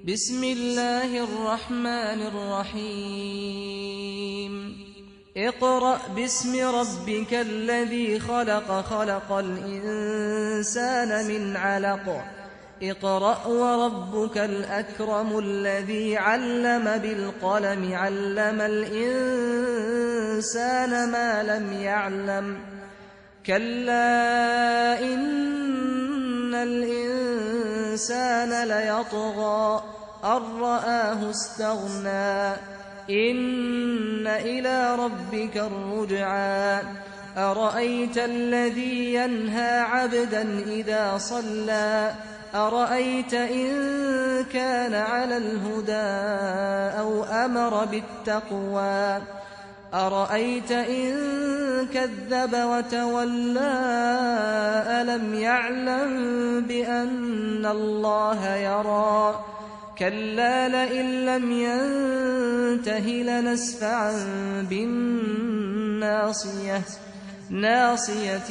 بسم الله الرحمن الرحيم اقرأ باسم ربك الذي خلق خلق الإنسان من علق اقرأ وربك الأكرم الذي علم بالقلم علم الإنسان ما لم يعلم كلا إن الإنسان ليطغى أن رآه استغنى إن إلى ربك الرجعى أرأيت الذي ينهى عبدا إذا صلى أرأيت إن كان على الهدى أو أمر بالتقوى أرأيت إن كذب وتولى ألم يعلم بأن الله يرى كلا لئن لم ينته لنسفعا بالناصية ناصية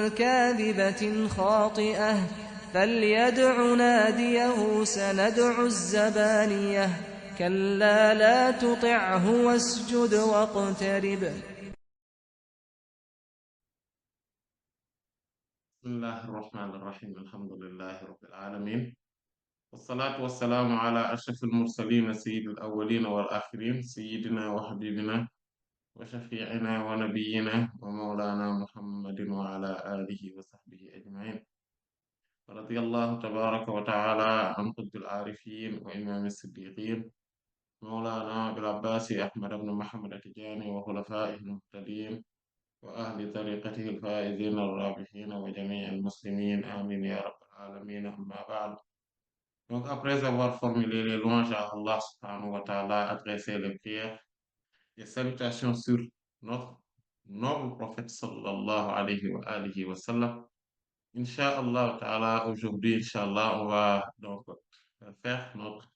كاذبة خاطئة فليدع ناديه سندع الزبانية كلا لا تطعه واسجد واقترب. بسم الله الرحمن الرحيم الحمد لله رب العالمين والصلاة والسلام على أشرف المرسلين سيد الأولين والآخرين سيدنا وحبيبنا وشفيعنا ونبينا ومولانا محمد وعلى آله وصحبه أجمعين رضي الله تبارك وتعالى عن قطب العارفين وإمام الصديقين مولانا أبي العباس أحمد بن محمد التجاني وخلفائه المهتدين وأهل طريقته الفائزين الرابحين وجميع المسلمين آمين يا رب العالمين أما بعد. Donc après avoir formulé les louanges à Allah subhanahu wa ta'ala, adressé les prières et salutations sur notre noble prophète sallallahu alayhi wa sallam, Inch'Allah ta'ala, aujourd'hui, Inch'Allah, on va donc faire notre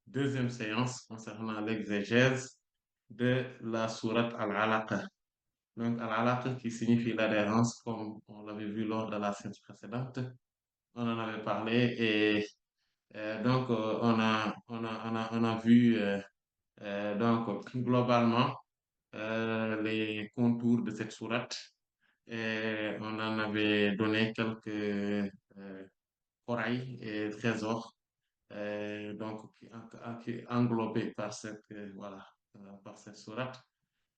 deuxième séance concernant l'exégèse de la sourate Al-Alaq. Donc, al-alaq qui signifie l'adhérence, comme on l'avait vu lors de la séance précédente, on en avait parlé et donc on a vu donc globalement les contours de cette sourate et on en avait donné quelques corail et trésors donc qui englobés par cette voilà par cette sourate.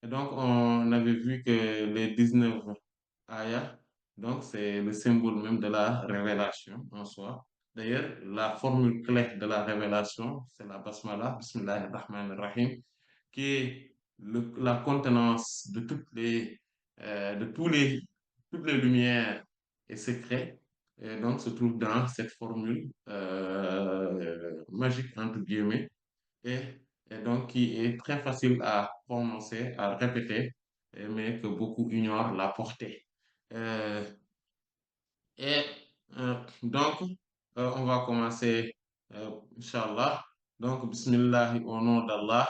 Et donc, on avait vu que les 19 ayats, donc c'est le symbole même de la révélation en soi. D'ailleurs, la formule clé de la révélation, c'est la basmala, Bismillahir Rahmanir Rahim, qui est la contenance de de toutes les lumières et secrets. Et donc, se trouve dans cette formule magique, entre guillemets, et, et donc qui est très facile à prononcer, à répéter, mais que beaucoup ignorent la portée. Euh, et donc, on va commencer, Inch'Allah. Donc, Bismillah au nom d'Allah.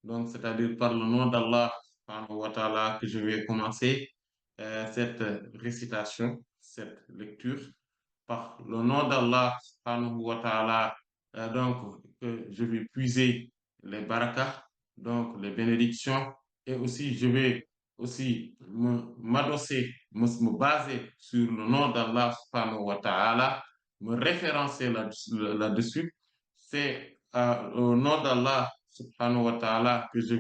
Donc, c'est-à-dire par le nom d'Allah, subhanahu wa ta'ala, que je vais commencer cette récitation, cette lecture. Par le nom d'Allah, subhanahu wa ta'ala, donc, que je vais puiser les barakas, donc les bénédictions, et aussi je vais aussi m'adosser, me baser sur le nom d'Allah subhanahu wa ta'ala, me référencer là-dessus. C'est au nom d'Allah subhanahu wa ta'ala que je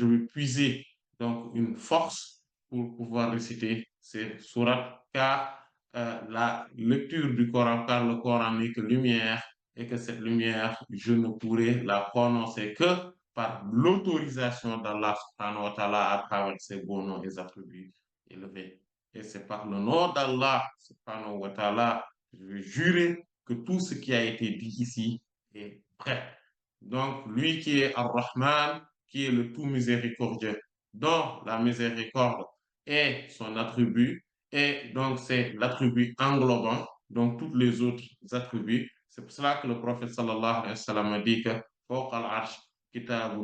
vais puiser donc une force pour pouvoir réciter ces sourates, car la lecture du Coran, car le Coran n'est que lumière, et que cette lumière, je ne pourrai la prononcer que par l'autorisation d'Allah subhanahu wa ta'ala à travers ses beaux noms et attributs élevés. Et c'est par le nom d'Allah subhanahu wa ta'ala, je vais jurer que tout ce qui a été dit ici est vrai. Donc, lui qui est Ar-Rahman, qui est le tout miséricordieux, dont la miséricorde est son attribut, et donc c'est l'attribut englobant, donc tous les autres attributs. C'est pour cela que le prophète sallallahu alayhi wa sallam a dit que فوق العرش كتاب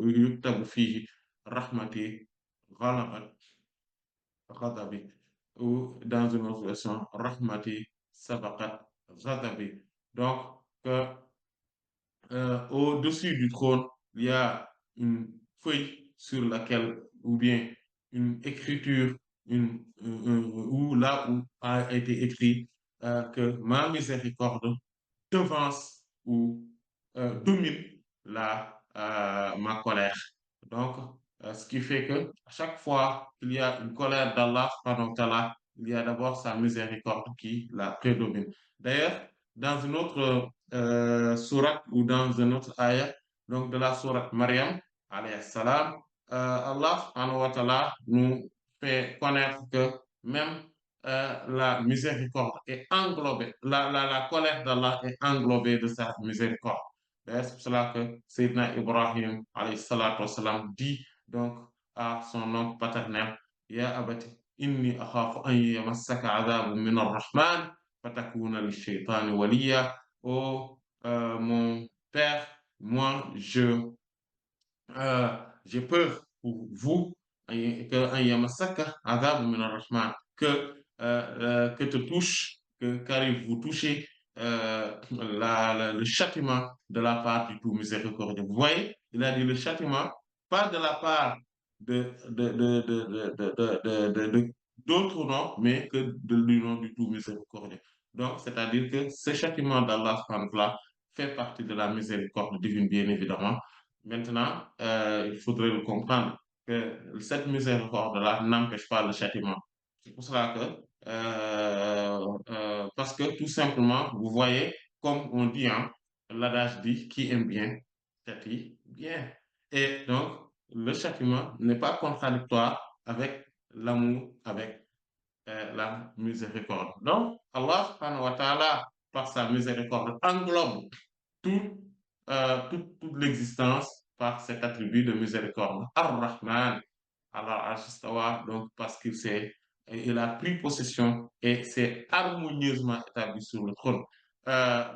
يكتب فيه رحمتي غلبت غضبي, ou dans une autre version, Rahmati sabaqat ghadabi. Donc, que au-dessus du trône, il y a une feuille sur laquelle, ou bien une écriture, où là où a été écrit que ma miséricorde devance ou domine ma colère. Donc, ce qui fait que à chaque fois qu'il y a une colère d'Allah, subhanahu wa ta'ala, il y a d'abord sa miséricorde qui la prédomine. D'ailleurs, dans une autre sourate ou dans un autre ayah, donc de la sourate Maryam, alayhi salam, Allah subhanahu wa ta'ala nous fait connaître que même la miséricorde est englobée, la colère d'Allah est englobée de sa miséricorde. C'est pour cela que Sayyidina Ibrahim alayhi salatu wassalam, dit donc à son oncle paternel, Ya abati, inni akhafu an yamassaka adhabun min ar-Rahman, fatakuna lish-shaytani waliya. Oh, mon père, moi, j'ai peur pour vous que que te touche, qu'arrive vous toucher le châtiment de la part du tout miséricordieux. Vous voyez, il a dit le châtiment, pas de la part d'autres noms, mais que de l'union du tout miséricordieux. Donc, c'est-à-dire que ce châtiment d'Allah subhanahu wa ta'ala fait partie de la miséricorde divine, bien évidemment. Maintenant, il faudrait le comprendre que cette miséricorde-là n'empêche pas le châtiment. C'est pour cela que, parce que tout simplement, vous voyez, comme on dit, hein, l'adage dit, qui aime bien, châtie bien. Et donc, le châtiment n'est pas contradictoire avec l'amour, avec la miséricorde. Donc, Allah subhanahu wa ta'ala, par sa miséricorde, englobe tout, toute l'existence par cet attribut de miséricorde. Ar-Rahman, Allah Ajistawa, donc parce qu'il il a pris possession et s'est harmonieusement établi sur le trône.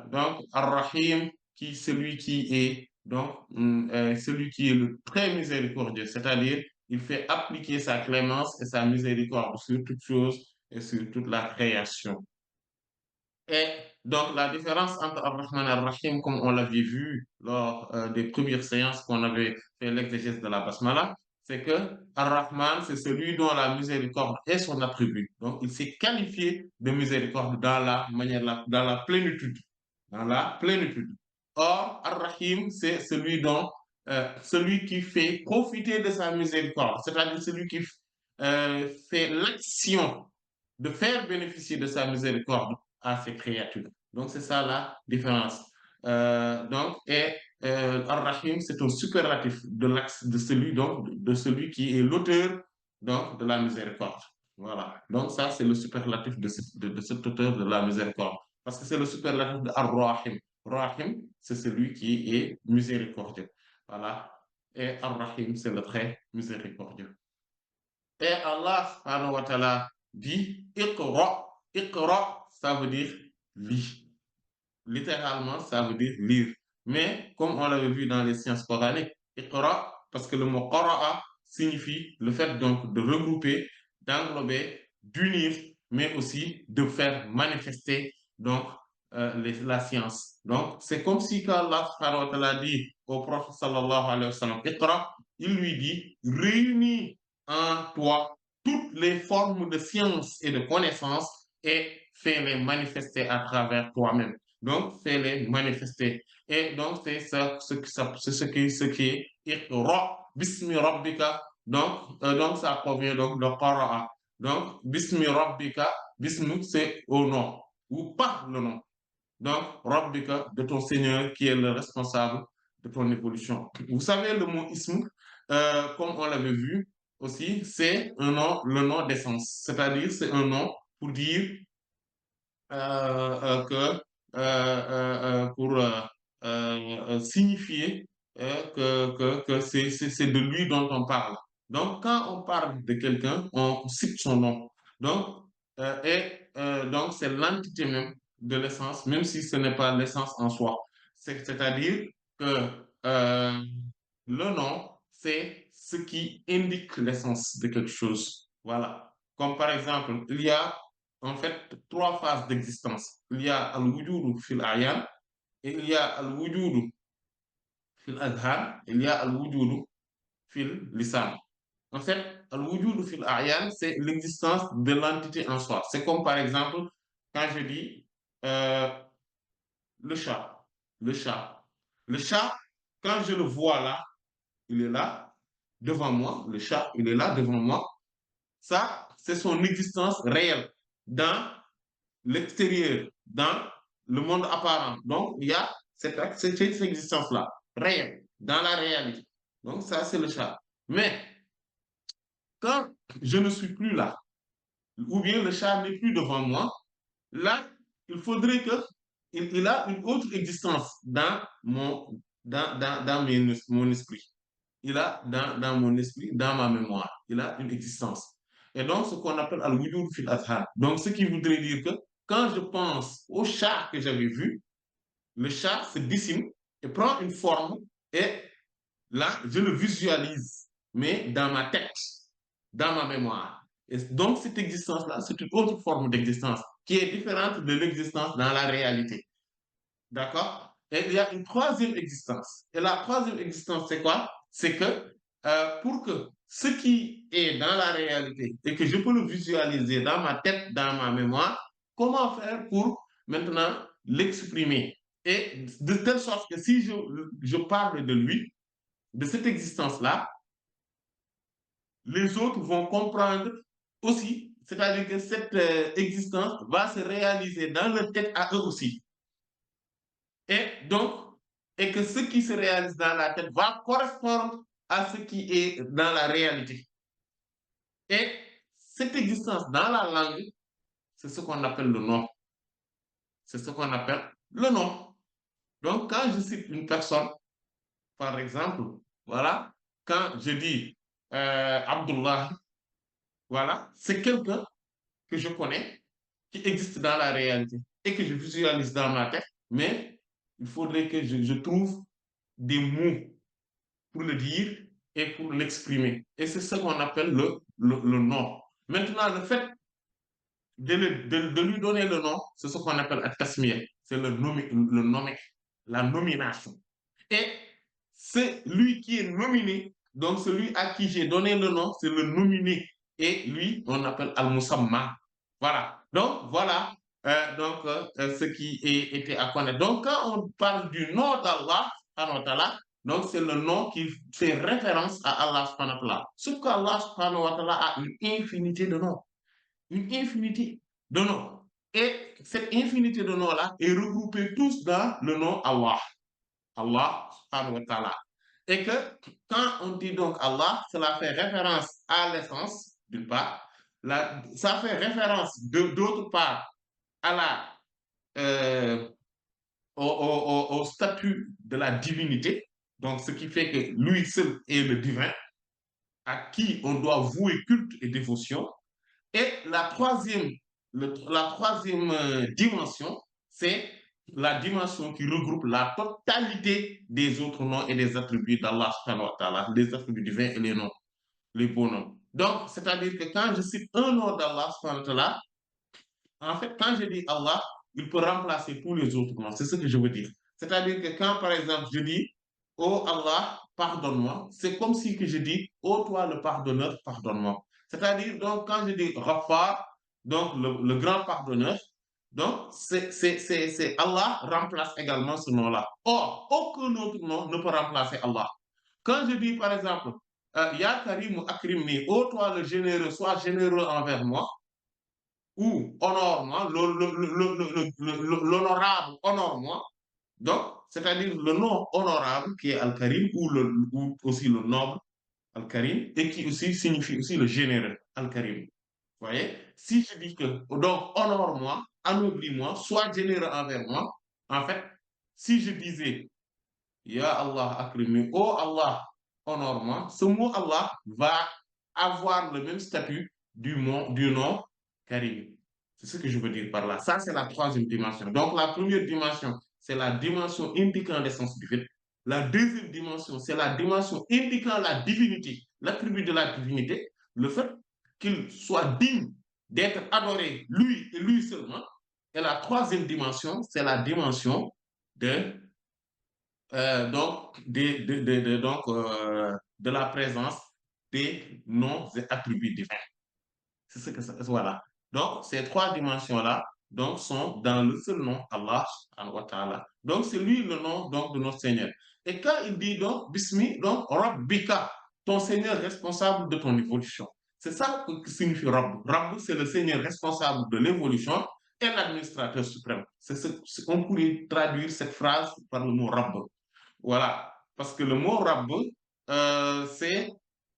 Donc, Ar-Rahim, celui qui est donc celui qui est le très miséricordieux, c'est-à-dire il fait appliquer sa clémence et sa miséricorde sur toute chose et sur toute la création. Et donc, la différence entre Ar-Rahman et Ar-Rahim, comme on l'avait vu lors des premières séances qu'on avait fait l'exégèse de la Basmala, c'est que Ar-Rahman, c'est celui dont la miséricorde est son attribut. Donc, il s'est qualifié de miséricorde dans la manière, dans la plénitude. Dans la plénitude. Or, Ar-Rahim, c'est celui qui fait profiter de sa miséricorde, c'est-à-dire celui qui fait l'action de faire bénéficier de sa miséricorde à ses créatures. Donc, c'est ça la différence. Ar-Rahim, c'est un superlatif de celui, donc, de celui qui est l'auteur donc, de la miséricorde. Voilà. Donc, ça, c'est le superlatif de cet auteur de la miséricorde. Parce que c'est le superlatif de Ar-Rahim. Rahim, c'est celui qui est miséricordieux. Voilà. Et Ar-Rahim, c'est le très miséricordieux. Et Allah subhanahu wa ta'ala dit Iqra. Iqra, ça veut dire lis. Littéralement, ça veut dire lire. Mais comme on l'avait vu dans les sciences coraniques, Iqra, parce que le mot qara'a signifie le fait donc de regrouper, d'englober, d'unir, mais aussi de faire manifester donc la science. Donc, c'est comme si quand Allah subhanahu wa ta'ala dit au prophète sallallahu alayhi wa sallam, Iqra, il lui dit, réunis en toi toutes les formes de science et de connaissance et fais-les manifester à travers toi-même. Donc, fais-les manifester. Et donc, c'est ça, c'est ce qui est Iqra, Bismi Rabbika. Donc, ça provient donc de Qara'a. Donc, Bismi Rabbika, Bismi, c'est au nom, ou par le nom. Donc, Rabbika, de ton Seigneur qui est le responsable de ton évolution. Vous savez, le mot ism, comme on l'avait vu aussi, c'est un nom, le nom d'essence. C'est-à-dire, c'est un nom pour dire pour signifier que c'est de lui dont on parle. Donc, quand on parle de quelqu'un, on cite son nom. Donc, donc c'est l'entité même de l'essence, même si ce n'est pas l'essence en soi. C'est-à-dire que le nom, c'est ce qui indique l'essence de quelque chose. Voilà. Comme par exemple, il y a en fait trois phases d'existence. Il y a al-wujudu fil ayan, il y a al-wujudu fil adhan, il y a al-wujudu fil lisan. En fait, al-wujudu fil ayan, c'est l'existence de l'entité en soi. C'est comme par exemple quand je dis euh, le chat, le chat. Le chat, quand je le vois là, il est là devant moi, le chat, il est là devant moi. Ça, c'est son existence réelle dans l'extérieur, dans le monde apparent. Donc, il y a cette existence-là, réelle, dans la réalité. Donc, ça, c'est le chat. Mais quand je ne suis plus là, ou bien le chat n'est plus devant moi, là, il faudrait que il a une autre existence dans mon esprit. Il a dans mon esprit, dans ma mémoire, il a une existence. Et donc, ce qu'on appelle al-wujud fil azhar. Donc, ce qui voudrait dire que quand je pense au chat que j'avais vu, le chat se dessine et prend une forme et là, je le visualise, mais dans ma tête, dans ma mémoire. Et donc, cette existence-là, c'est une autre forme d'existence qui est différente de l'existence dans la réalité. D'accord? Et il y a une troisième existence. Et la troisième existence, c'est quoi? C'est que pour que ce qui est dans la réalité et que je peux le visualiser dans ma tête, dans ma mémoire, comment faire pour maintenant l'exprimer? Et de telle sorte que si je parle de lui, de cette existence-là, les autres vont comprendre aussi, c'est-à-dire que cette existence va se réaliser dans leur tête à eux aussi. Et donc, et que ce qui se réalise dans la tête va correspondre à ce qui est dans la réalité. Et cette existence dans la langue, c'est ce qu'on appelle le nom. C'est ce qu'on appelle le nom. Donc, quand je cite une personne, par exemple, voilà, quand je dis Abdullah, voilà, c'est quelqu'un que je connais, qui existe dans la réalité et que je visualise dans ma tête, mais il faudrait que je trouve des mots pour le dire et pour l'exprimer. Et c'est ce qu'on appelle le nom. Maintenant, le fait de lui donner le nom, c'est ce qu'on appelle un tasmiya. C'est le nommer, la nomination. Et c'est lui qui est nominé, donc celui à qui j'ai donné le nom, c'est le nominé. Et lui, on appelle Al-Musamma. Voilà. Donc, voilà ce qui était à connaître. Donc, quand on parle du nom d'Allah, donc c'est le nom qui fait référence à Allah subhanahu wa ta'ala. Sauf qu'Allah subhanahu wa ta'ala a une infinité de noms. Une infinité de noms. Et cette infinité de noms-là est regroupée tous dans le nom Allah. Allah subhanahu wa ta'ala. Et que quand on dit donc Allah, cela fait référence à l'essence, d'une part. Ça fait référence d'autre part à au statut de la divinité. Donc, ce qui fait que lui seul est le divin, à qui on doit vouer culte et dévotion. Et la troisième dimension, c'est la dimension qui regroupe la totalité des autres noms et des attributs d'Allah, les attributs divins et les noms, les beaux noms. Donc, c'est-à-dire que quand je cite un nom d'Allah, en fait, quand je dis Allah, il peut remplacer tous les autres noms. C'est ce que je veux dire. C'est-à-dire que quand, par exemple, je dis, oh Allah, pardonne-moi, c'est comme si que je dis, oh toi le pardonneur, pardonne-moi. C'est-à-dire, donc, quand je dis Ghaffar, donc le grand pardonneur, donc c'est Allah remplace également ce nom-là. Or, aucun autre nom ne peut remplacer Allah. Quand je dis, par exemple, Ya Karim Akrimni, oh toi le généreux, sois généreux envers moi, ou honore-moi, l'honorable honore-moi. Donc, c'est-à-dire le nom honorable qui est Al-Karim ou aussi le noble Al-Karim et qui aussi signifie aussi le généreux Al-Karim. Vous voyez? Si je dis que, donc, honore-moi, anoblis-moi, sois généreux envers moi, en fait, si je disais, Ya Allah akrimi, oh Allah, honore-moi, ce mot Allah va avoir le même statut du nom Karim. C'est ce que je veux dire par là. Ça, c'est la troisième dimension. Donc, la première dimension, c'est la dimension indiquant l'essence divine. La deuxième dimension, c'est la dimension indiquant la divinité, l'attribut de la divinité, le fait qu'il soit digne d'être adoré lui et lui seulement. Et la troisième dimension, c'est la dimension de, de la présence des noms et attributs divins. C'est ce que ça, voilà. Donc, ces trois dimensions-là, donc, sont dans le seul nom, Allah subhanahu wa ta'ala. Donc, c'est lui le nom, donc, de notre Seigneur. Et quand il dit, donc, Bismi, donc, Rabbika, ton Seigneur responsable de ton évolution. C'est ça que signifie Rabb. Rabb, c'est le Seigneur responsable de l'évolution et l'administrateur suprême. On pourrait traduire cette phrase par le mot Rabb. Voilà. Parce que le mot Rabb, euh, c'est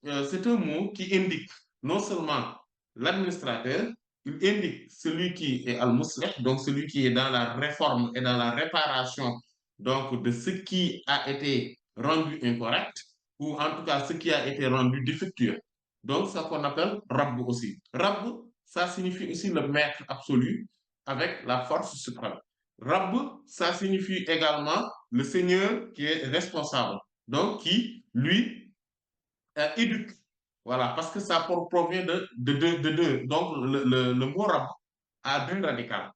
c'est un mot qui indique non seulement l'administrateur, il indique celui qui est al-muslih, donc celui qui est dans la réforme et dans la réparation donc de ce qui a été rendu incorrect, ou en tout cas ce qui a été rendu défectueux. Donc, c'est ce qu'on appelle Rabb aussi. Rabb, ça signifie aussi le maître absolu avec la force suprême. Rabb, ça signifie également le Seigneur qui est responsable, donc qui, lui, éduque. Voilà, parce que ça provient de deux. Donc, le mot rab a deux radicales,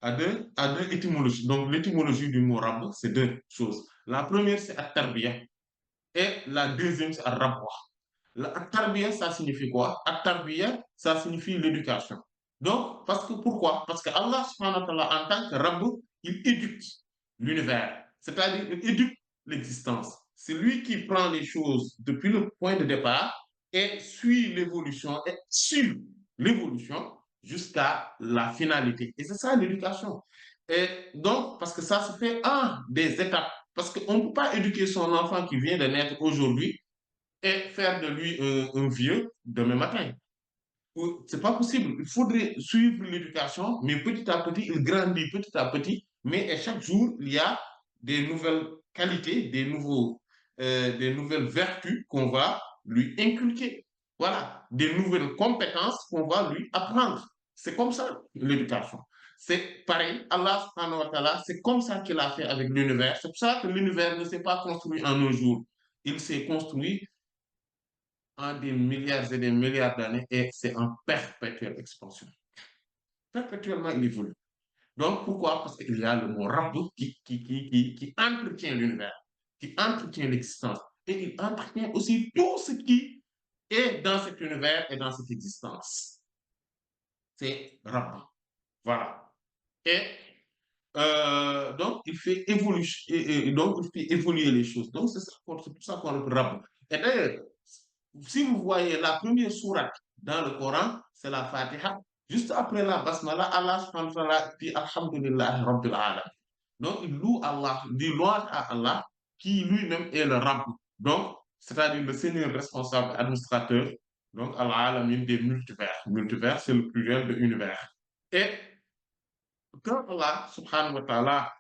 a deux étymologies. Donc, l'étymologie du mot rab, c'est deux choses. La première, c'est at-tarbiya et la deuxième, c'est at-rabwa. At-tarbiya, ça signifie quoi? At-tarbiya, ça signifie l'éducation. Donc, parce que pourquoi? Parce que Allah, subhanahu wa ta'ala, en tant que rab, il éduque l'univers, c'est-à-dire il éduque l'existence. C'est lui qui prend les choses depuis le point de départ et suit l'évolution, et suit l'évolution jusqu'à la finalité. Et c'est ça l'éducation. Et donc, parce que ça se fait en des étapes. Parce qu'on ne peut pas éduquer son enfant qui vient de naître aujourd'hui et faire de lui un vieux demain matin. C'est pas possible. Il faudrait suivre l'éducation, mais petit à petit, il grandit petit à petit. Mais chaque jour, il y a des nouvelles qualités, des nouvelles vertus qu'on va lui inculquer. Voilà, des nouvelles compétences qu'on va lui apprendre. C'est comme ça l'éducation. C'est pareil, Allah subhanahu wa ta'ala, c'est comme ça qu'il a fait avec l'univers. C'est pour ça que l'univers ne s'est pas construit en un jour. Il s'est construit en des milliards et des milliards d'années et c'est en perpétuelle expansion. Perpétuellement, il évolue. Donc, pourquoi? Parce qu'il y a le mot Rabbu qui entretient l'univers, qui entretient l'existence et il entretient aussi tout ce qui est dans cet univers et dans cette existence. C'est Rabbu. Voilà. Et donc, il fait évoluer, donc, il fait évoluer les choses. Donc, c'est pour ça qu'on le Rabbu. Et d'ailleurs, si vous voyez la première sourate dans le Coran, c'est la Fatiha. Juste après la Basmala, Allah subhanahu wa ta'ala dit Alhamdulillah Rabbil Alamin. Donc, il loue Allah, il dit louange à Allah, qui lui-même est le Rabb. Donc, c'est-à-dire le Seigneur responsable, administrateur, donc Al-Alamin des multivers. Multivers, c'est le pluriel de univers. Et quand Allah subhanahu wa ta'ala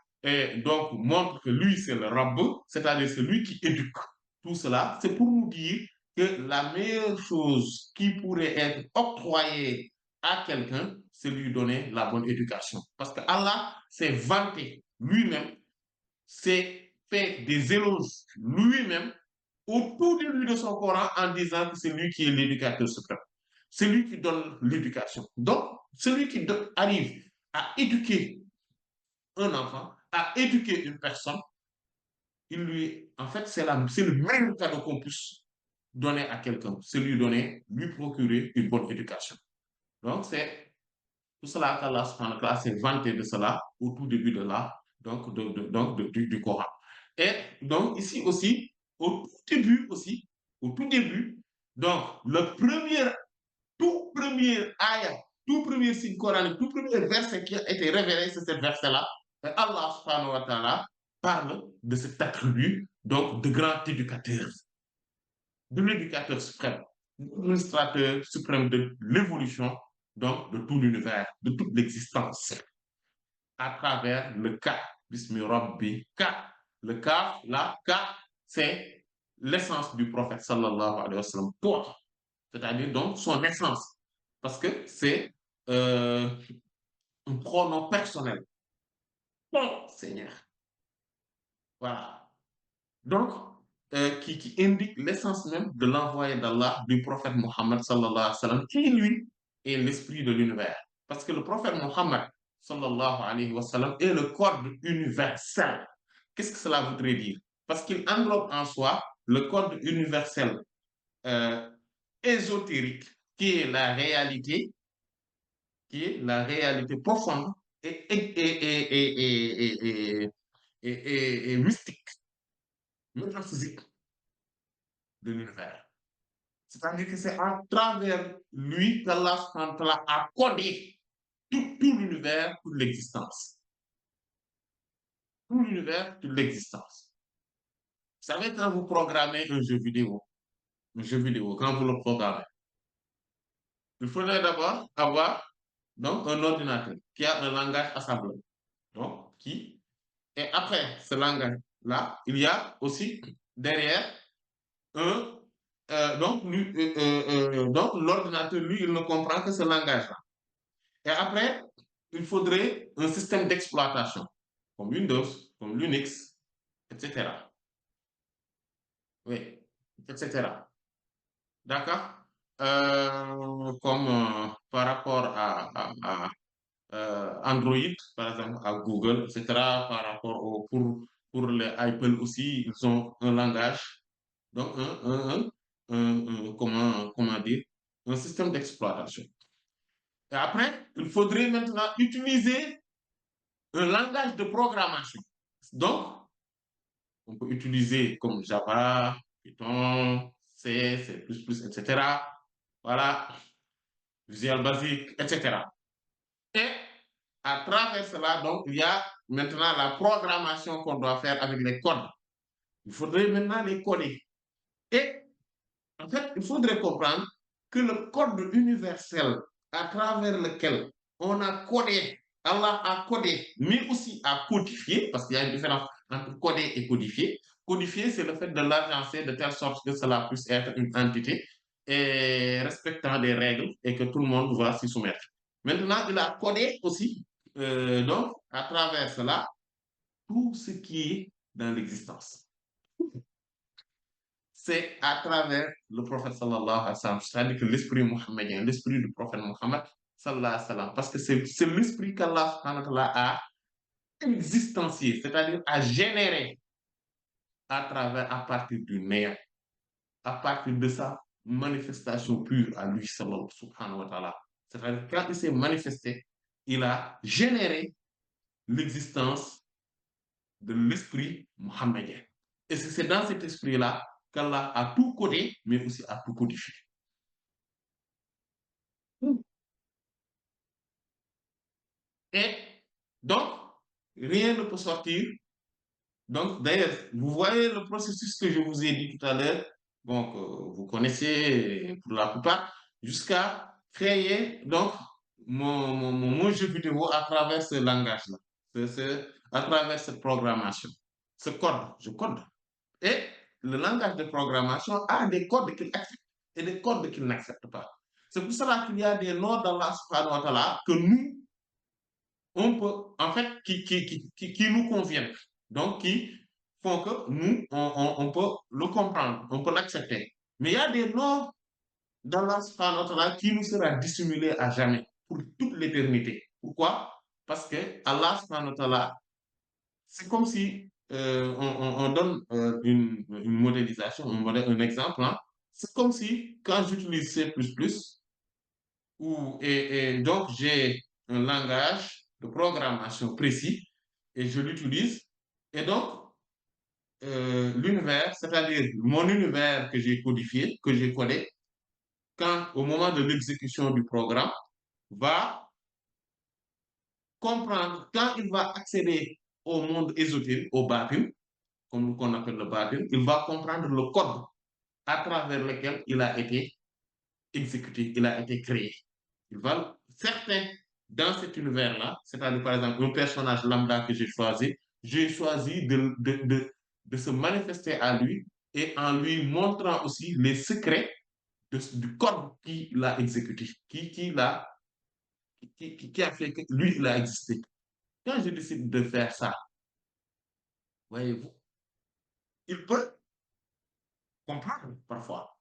donc montre que lui c'est le Rabb, c'est-à-dire c'est lui qui éduque tout cela, c'est pour nous dire que la meilleure chose qui pourrait être octroyée à quelqu'un, c'est lui donner la bonne éducation. Parce que Allah s'est vanté lui-même, s'est fait des éloges lui-même au tout début de son Coran en disant que c'est lui qui est l'éducateur suprême. C'est lui qui donne l'éducation. Donc, celui qui arrive à éduquer un enfant, à éduquer une personne, en fait, c'est le même cadeau qu'on puisse donner à quelqu'un. C'est lui donner, lui procurer une bonne éducation. Donc, c'est tout cela qu'Allah subhanahu wa ta'ala s'est vanté de cela au tout début de là, donc, du Coran. Et donc, ici aussi, au tout début, donc, tout premier ayah, tout premier signe coranique, tout premier verset qui a été révélé, c'est ce verset-là. Et Allah subhanahu wa ta'ala parle de cet attribut, donc de grand éducateur, de l'éducateur suprême, de l'administrateur suprême de l'évolution, donc de tout l'univers, de toute l'existence, à travers le Ka, Bismi Rabbi Ka. Le Ka, la Ka, c'est l'essence du prophète sallallahu alayhi wa sallam, toi, c'est-à-dire donc son essence, parce que c'est un pronom personnel. Bon, Seigneur. Voilà. Donc, qui indique l'essence même de l'envoyé d'Allah, du prophète Mohammed sallallahu alayhi wa sallam, qui lui est l'esprit de l'univers. Parce que le prophète Mohammed, sallallahu alayhi wa sallam, est le code universel. Qu'est-ce que cela voudrait dire? Parce qu'il englobe en soi le code universel euh, ésotérique, qui est la réalité, qui est la réalité profonde et mystique, métaphysique de l'univers. C'est-à-dire que c'est à travers lui qu'Allah a codé tout l'univers, toute l'existence. Tout l'univers, toute l'existence. Vous savez, quand vous programmez un jeu vidéo, quand vous le programmez, il faudrait d'abord avoir donc, un ordinateur qui a un langage assembleur. Donc, et après ce langage-là, il y a aussi derrière un. Donc, l'ordinateur, lui, il ne comprend que ce langage-là. Et après, il faudrait un système d'exploitation, comme Windows, comme Linux, etc. Oui, etc. D'accord? Comme par rapport à Android, par exemple, à Google, etc. Par rapport pour les Apple aussi, ils ont un langage, donc comment dire, un système d'exploitation. Et après, il faudrait maintenant utiliser un langage de programmation. Donc, on peut utiliser comme Java, Python, C, C++, etc. Voilà, Visual Basic, etc. Et à travers cela, donc, il y a maintenant la programmation qu'on doit faire avec les codes. Il faudrait maintenant les coder. Et en fait, il faudrait comprendre que le code universel à travers lequel on a codé, Allah a codé, mais aussi a codifié, parce qu'il y a une différence entre coder et codifier. Codifier, c'est le fait de l'agencer de telle sorte que cela puisse être une entité et respectant des règles et que tout le monde va s'y soumettre. Maintenant, il a codé aussi, donc, à travers cela, tout ce qui est dans l'existence. C'est à travers le prophète sallallahu alayhi wa sallam, c'est-à-dire que l'esprit mohammedien, l'esprit du prophète Mohammed sallallahu alayhi wa sallam, parce que c'est l'esprit qu'Allah a existencié, c'est-à-dire a généré à partir du néant, à partir de sa manifestation pure à lui, sallallahu subhanahu wa ta'ala. C'est-à-dire quand il s'est manifesté, il a généré l'existence de l'esprit mohammedien. Et c'est dans cet esprit-là qu'Allah a tout codé, mais aussi a tout codifié. Et donc, rien ne peut sortir. Donc, d'ailleurs, vous voyez le processus que je vous ai dit tout à l'heure, donc vous connaissez pour la plupart, jusqu'à créer donc mon jeu vidéo à travers ce langage-là, à travers cette programmation, ce code, je code. Et le langage de programmation a des codes qu'il accepte et des codes qu'il n'accepte pas. C'est pour cela qu'il y a des noms d'Allah subhanahu wa ta'ala que nous, on peut, en fait, qui nous conviennent. Donc, qui font que nous, on peut le comprendre, on peut l'accepter. Mais il y a des noms d'Allah subhanahu wa ta'ala qui nous sera dissimulé à jamais, pour toute l'éternité. Pourquoi? Parce que Allah subhanahu wa ta'ala, c'est comme si on donne une modélisation, un exemple. Hein. C'est comme si quand j'utilise C++, et donc j'ai un langage de programmation précis et je l'utilise. Et donc, l'univers, c'est-à-dire mon univers que j'ai codifié, que j'ai codé, quand au moment de l'exécution du programme, va comprendre, quand il va accéder au monde ésotérique, au bâtiment, comme qu'on appelle le bâtiment, il va comprendre le code à travers lequel il a été exécuté, il a été créé. Certains, dans cet univers-là, c'est-à-dire par exemple un personnage lambda que j'ai choisi de se manifester à lui et en lui montrant aussi les secrets du code qu'il a exécuté, qui a fait que lui, il a existé. Quand je décide de faire ça, voyez-vous, il peut comprendre parfois.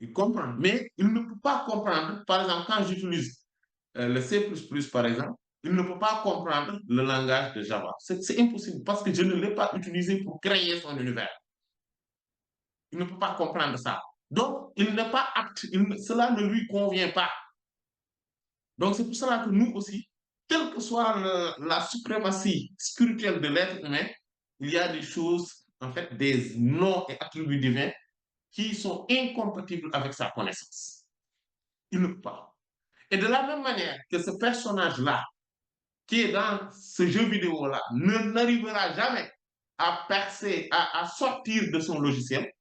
Il comprend, mais il ne peut pas comprendre, par exemple, quand j'utilise le C++, par exemple, il ne peut pas comprendre le langage de Java. C'est impossible parce que je ne l'ai pas utilisé pour créer son univers. Il ne peut pas comprendre ça. Donc, il n'est pas apte, cela ne lui convient pas. Donc, c'est pour cela que nous aussi, quelle que soit la suprématie spirituelle de l'être humain, il y a des choses, en fait, des noms et attributs divins qui sont incompatibles avec sa connaissance. Il ne peut pas. Et de la même manière que ce personnage-là, qui est dans ce jeu vidéo-là, n'arrivera jamais à percer, à sortir de son logiciel,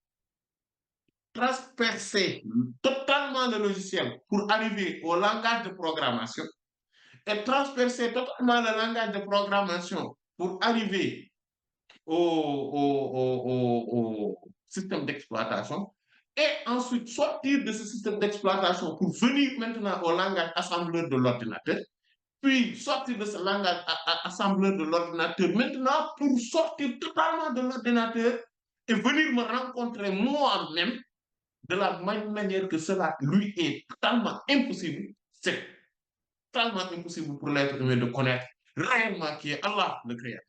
transpercer totalement le logiciel pour arriver au langage de programmation et transpercer totalement le langage de programmation pour arriver au système d'exploitation et ensuite sortir de ce système d'exploitation pour venir maintenant au langage assembleur de l'ordinateur, puis sortir de ce langage assembleur de l'ordinateur maintenant pour sortir totalement de l'ordinateur et venir me rencontrer moi-même de la même manière que cela lui est totalement impossible. C'est totalement impossible pour l'être humain de connaître réellement qui est Allah, le Créateur.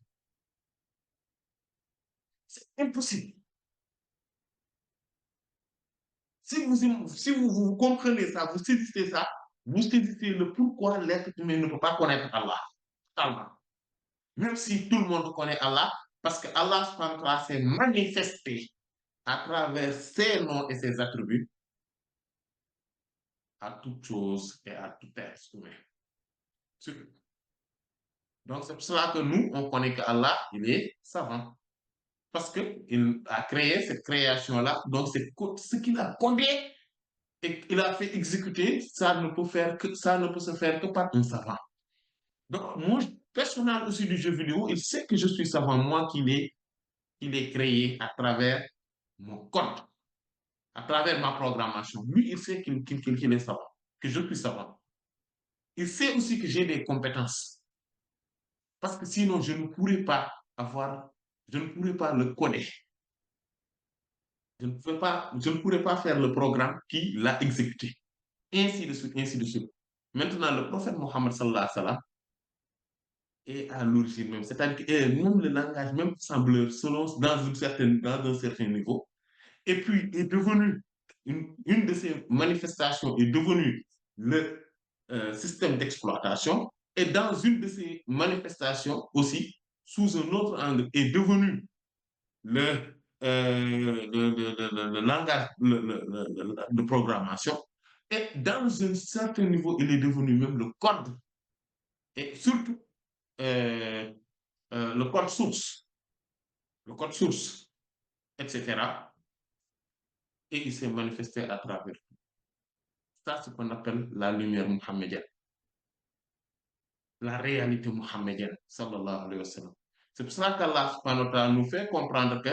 C'est impossible. Si vous comprenez ça, vous saisissez le pourquoi l'être humain ne peut pas connaître Allah. Totalement. Même si tout le monde connaît Allah, parce que Allah s'est manifesté à travers ses noms et ses attributs à toute chose et à tout être humain. Donc, c'est pour cela que nous, on connaît qu'Allah, il est savant. Parce qu'il a créé cette création-là. Donc, c'est ce qu'il a codé et qu'il a fait exécuter, ça ne peut se faire que par un savant. Donc, moi, personnel aussi du jeu vidéo, il sait que je suis savant, moi, qu'il est créé à travers mon code, à travers ma programmation. Lui, il sait qu'il est savant, que je suis savant. Il sait aussi que j'ai des compétences. Parce que sinon, je ne pourrais pas le coder. Je ne pourrais pas faire le programme qui l'a exécuté. Ainsi de suite, ainsi de suite. Maintenant, le prophète Mohammed sallallahu alayhi wa sallam est à l'origine même. C'est-à-dire que même le langage, même sembleur, dans un certain niveau, et puis est devenu, une de ces manifestations est devenue le système d'exploitation, et dans une de ces manifestations aussi, sous un autre angle, est devenu le langage de programmation. Et dans un certain niveau, il est devenu même le code, et surtout euh, le code source, etc. Et il s'est manifesté à travers. Ça, c'est ce qu'on appelle la lumière mohammedienne, la réalité mohammedienne, sallallahu alayhi wa sallam. C'est pour ça qu'Allah subhanahu wa ta'ala nous fait comprendre que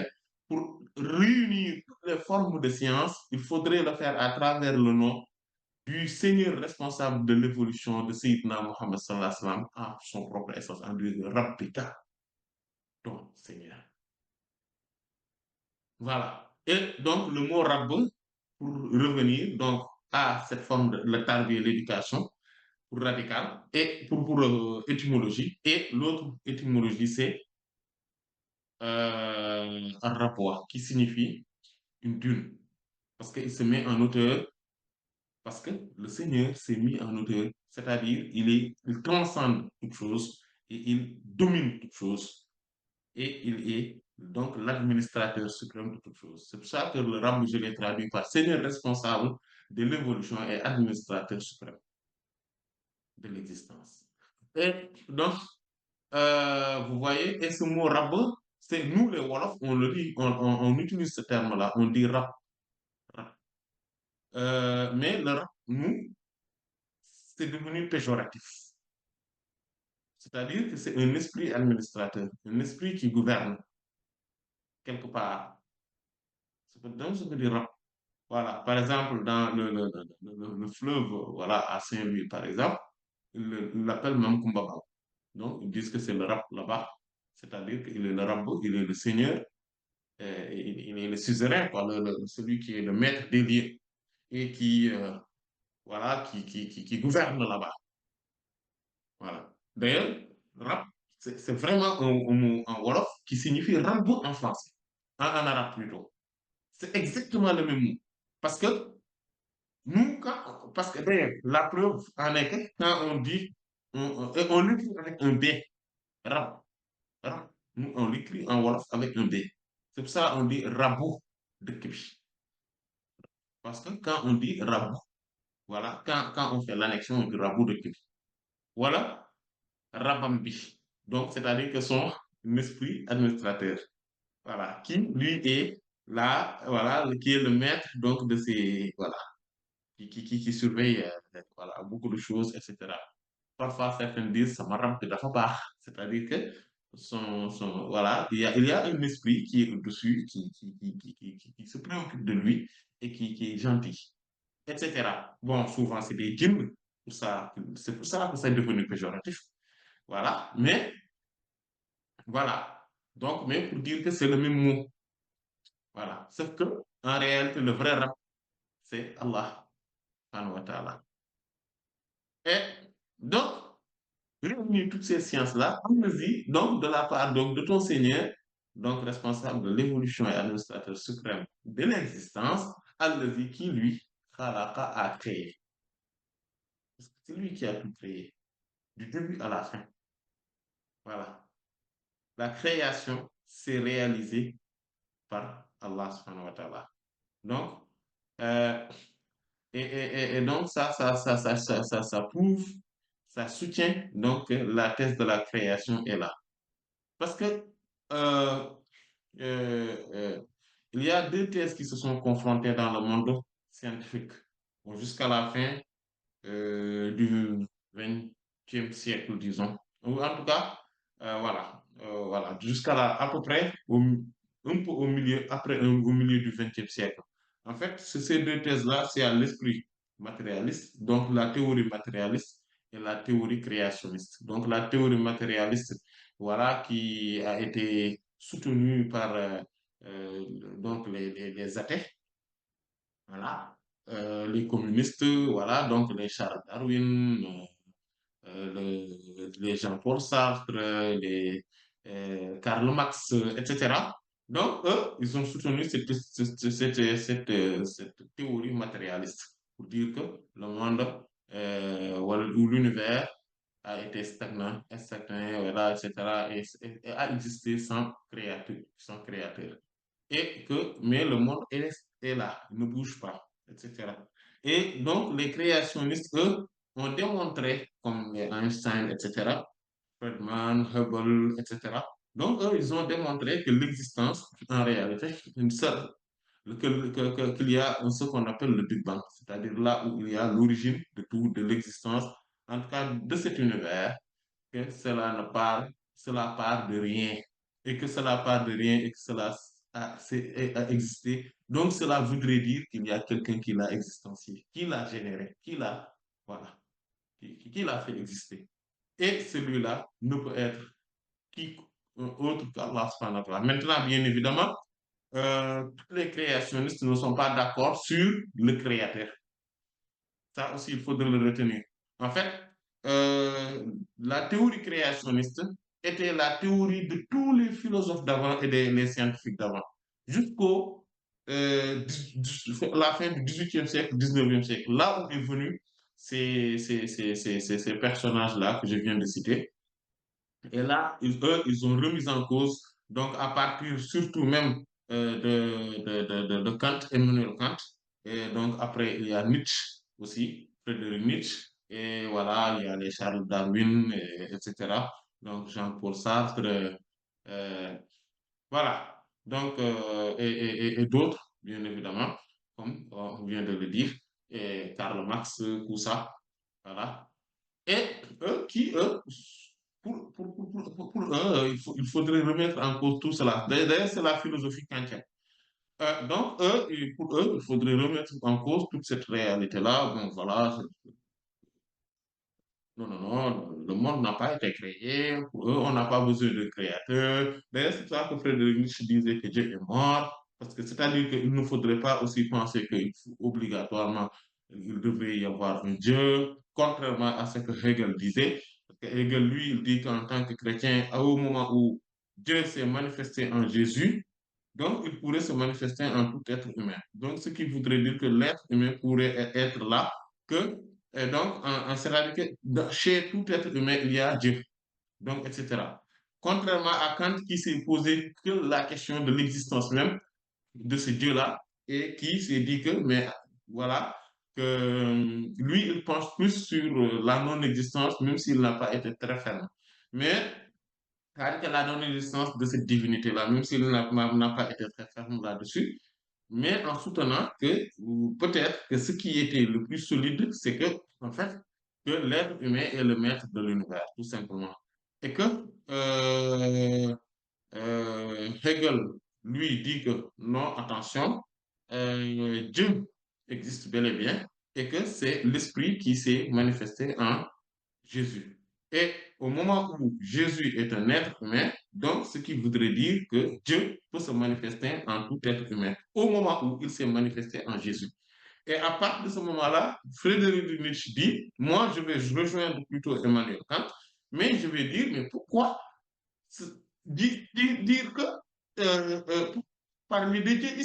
pour réunir toutes les formes de science, il faudrait le faire à travers le nom du Seigneur responsable de l'évolution de Sayyidina Muhammad sallallahu alayhi wa sallam à son propre essence, en disant Rabbika, ton Seigneur. Voilà. Et donc, le mot Rabb, pour revenir donc à cette forme de la tarbiya, l'éducation, pour radical, et pour étymologie. Et l'autre étymologie, c'est un rapport qui signifie une dune. Parce qu'il se met en hauteur, parce que le Seigneur s'est mis en hauteur, c'est-à-dire il transcende toute chose et il domine toute chose. Et il est donc l'administrateur suprême de toute chose. C'est pour ça que le Rabb, je l'ai traduit par Seigneur responsable de l'évolution et administrateur suprême de l'existence. Et donc, vous voyez, et ce mot Rabb, c'est nous les Wolof, on le dit, on utilise ce terme-là, on dit Rab. Mais le Rab, nous, c'est devenu péjoratif. C'est-à-dire que c'est un esprit administrateur, un esprit qui gouverne quelque part. Donc, je veux dire Rab. Voilà, par exemple, dans le fleuve, voilà, à Saint-Louis, par exemple, ils l'appellent même Kumbaba. Donc, ils disent que c'est le rab là-bas, c'est-à-dire qu'il est le rab, il est le seigneur, il est le suzerain, quoi, celui qui est le maître des lieux. et qui, voilà, qui gouverne là-bas. Voilà. D'ailleurs, rab, c'est vraiment un mot en Wolof qui signifie rabbu en français, en arabe plutôt. C'est exactement le même mot. Parce que nous, parce que d'ailleurs, la preuve en est que quand on dit, on l'écrit avec un B, rab, rab, nous, on l'écrit en Wolof avec un B. C'est pour ça qu'on dit rabou de Kibi. Parce que quand on dit rabou, voilà, quand on fait l'annexion, on dit rabou de Kibi. Voilà, rabambi. Donc, c'est-à-dire que son esprit administrateur, voilà, qui lui est là, voilà, qui est le maître donc de ces, voilà, qui surveille voilà, beaucoup de choses, etc. Parfois, certains disent ça m'a de dafa baax, c'est-à-dire que voilà, il y a un esprit qui est au-dessus, qui se préoccupe de lui et qui est gentil, etc. Bon, souvent, c'est des djinns, c'est pour ça que c'est devenu péjoratif. Voilà, mais voilà. Donc, mais pour dire que c'est le même mot. Voilà. Sauf que, en réalité, le vrai rab, c'est Allah, subhanahu wa ta'ala. Et donc, réunir toutes ces sciences-là, allez-y, donc, de la part donc, de ton Seigneur, donc responsable de l'évolution et administrateur suprême de l'existence, allez-y, qui lui, khalaqa, a créé. Parce que c'est lui qui a tout créé, du début à la fin. Voilà. La création s'est réalisée par Allah subhanahu wa ta'ala. Donc, euh, et donc ça prouve, ça soutient donc que la thèse de la création est là. Parce que euh, euh, il y a deux thèses qui se sont confrontées dans le monde scientifique. Bon, jusqu'à la fin du XXe siècle, disons. Ou en tout cas, voilà, à peu près un peu au milieu, au milieu du XXe siècle. En fait, ces deux thèses-là, c'est à l'esprit matérialiste, donc la théorie matérialiste et la théorie créationniste. Donc la théorie matérialiste, voilà, qui a été soutenue par euh, donc les athées, voilà, les communistes, voilà, donc les Charles Darwin, les Jean-Paul Sartre, les Karl Marx, etc. Donc, eux, ils ont soutenu cette théorie matérialiste pour dire que le monde ou l'univers a été stagnant, voilà, etc., et a existé sans créateur. Mais le monde est là, il ne bouge pas, etc. Et donc, les créationnistes, eux, ont démontré, comme les Einstein, etc., Friedman, Hubble, etc. Donc, eux, ils ont démontré que l'existence, en réalité, une seule, qu'il y a ce qu'on appelle le Big Bang, c'est-à-dire là où il y a l'origine de tout, de l'existence, en tout cas de cet univers, que cela part de rien, et que cela part de rien, et que cela a existé. Donc, cela voudrait dire qu'il y a quelqu'un qui l'a existencié, qui l'a généré, voilà, qui l'a fait exister. Et celui-là ne peut être qui autre qu'Allah subhanahu wa ta'ala. Maintenant, bien évidemment, tous les créationnistes ne sont pas d'accord sur le créateur. Ça aussi, il faudrait le retenir. En fait, euh, la théorie créationniste était la théorie de tous les philosophes d'avant et les scientifiques d'avant, jusqu'au la fin du XVIIIe siècle, XIXe siècle, là où est venu ces personnages-là que je viens de citer. Et là, eux, ils ont remis en cause, donc à partir surtout même de Kant, Emmanuel Kant, et donc après, il y a Nietzsche aussi, Friedrich Nietzsche, et voilà, il y a les Charles Darwin, etc. Donc Jean-Paul Sartre, voilà. Donc, et d'autres, bien évidemment, comme on vient de le dire, et Karl Marx, tout ça, voilà. Et eux, pour eux, il faudrait remettre en cause tout cela. D'ailleurs, c'est la philosophie kantienne. Donc, pour eux, il faudrait remettre en cause toute cette réalité-là. Bon, voilà. Non, non, non, le monde n'a pas été créé. Pour eux, on n'a pas besoin de créateur. D'ailleurs, c'est ça que Frédéric Nietzsche disait que Dieu est mort. Parce que c'est-à-dire qu'il ne faudrait pas aussi penser obligatoirement il devrait y avoir un Dieu, contrairement à ce que Hegel disait. Parce que Hegel, lui, il dit qu'en tant que chrétien, au moment où Dieu s'est manifesté en Jésus, donc il pourrait se manifester en tout être humain. Donc, ce qui voudrait dire que l'être humain pourrait être là, que, et donc, c'est-à-dire que chez tout être humain, il y a Dieu, donc, etc. Contrairement à Kant qui s'est posé que la question de l'existence même de ce Dieu-là et qui s'est dit que, mais voilà, que lui, il pense plus sur la non-existence, même s'il n'a pas été très ferme. Mais c'est-à-dire que la non-existence de cette divinité-là, même s'il n'a pas été très ferme là-dessus, mais en soutenant que peut-être que ce qui était le plus solide, c'est que, en fait, que l'être humain est le maître de l'univers, tout simplement. Et que Hegel, lui, dit que non, attention, Dieu existe bel et bien, et que c'est l'esprit qui s'est manifesté en Jésus. Et au moment où Jésus est un être humain, donc ce qui voudrait dire que Dieu peut se manifester en tout être humain, au moment où il s'est manifesté en Jésus. Et à partir de ce moment-là, Frédéric Nietzsche dit, moi je vais rejoindre plutôt Emmanuel Kant, mais je vais dire, mais pourquoi dire que parmi les dieux,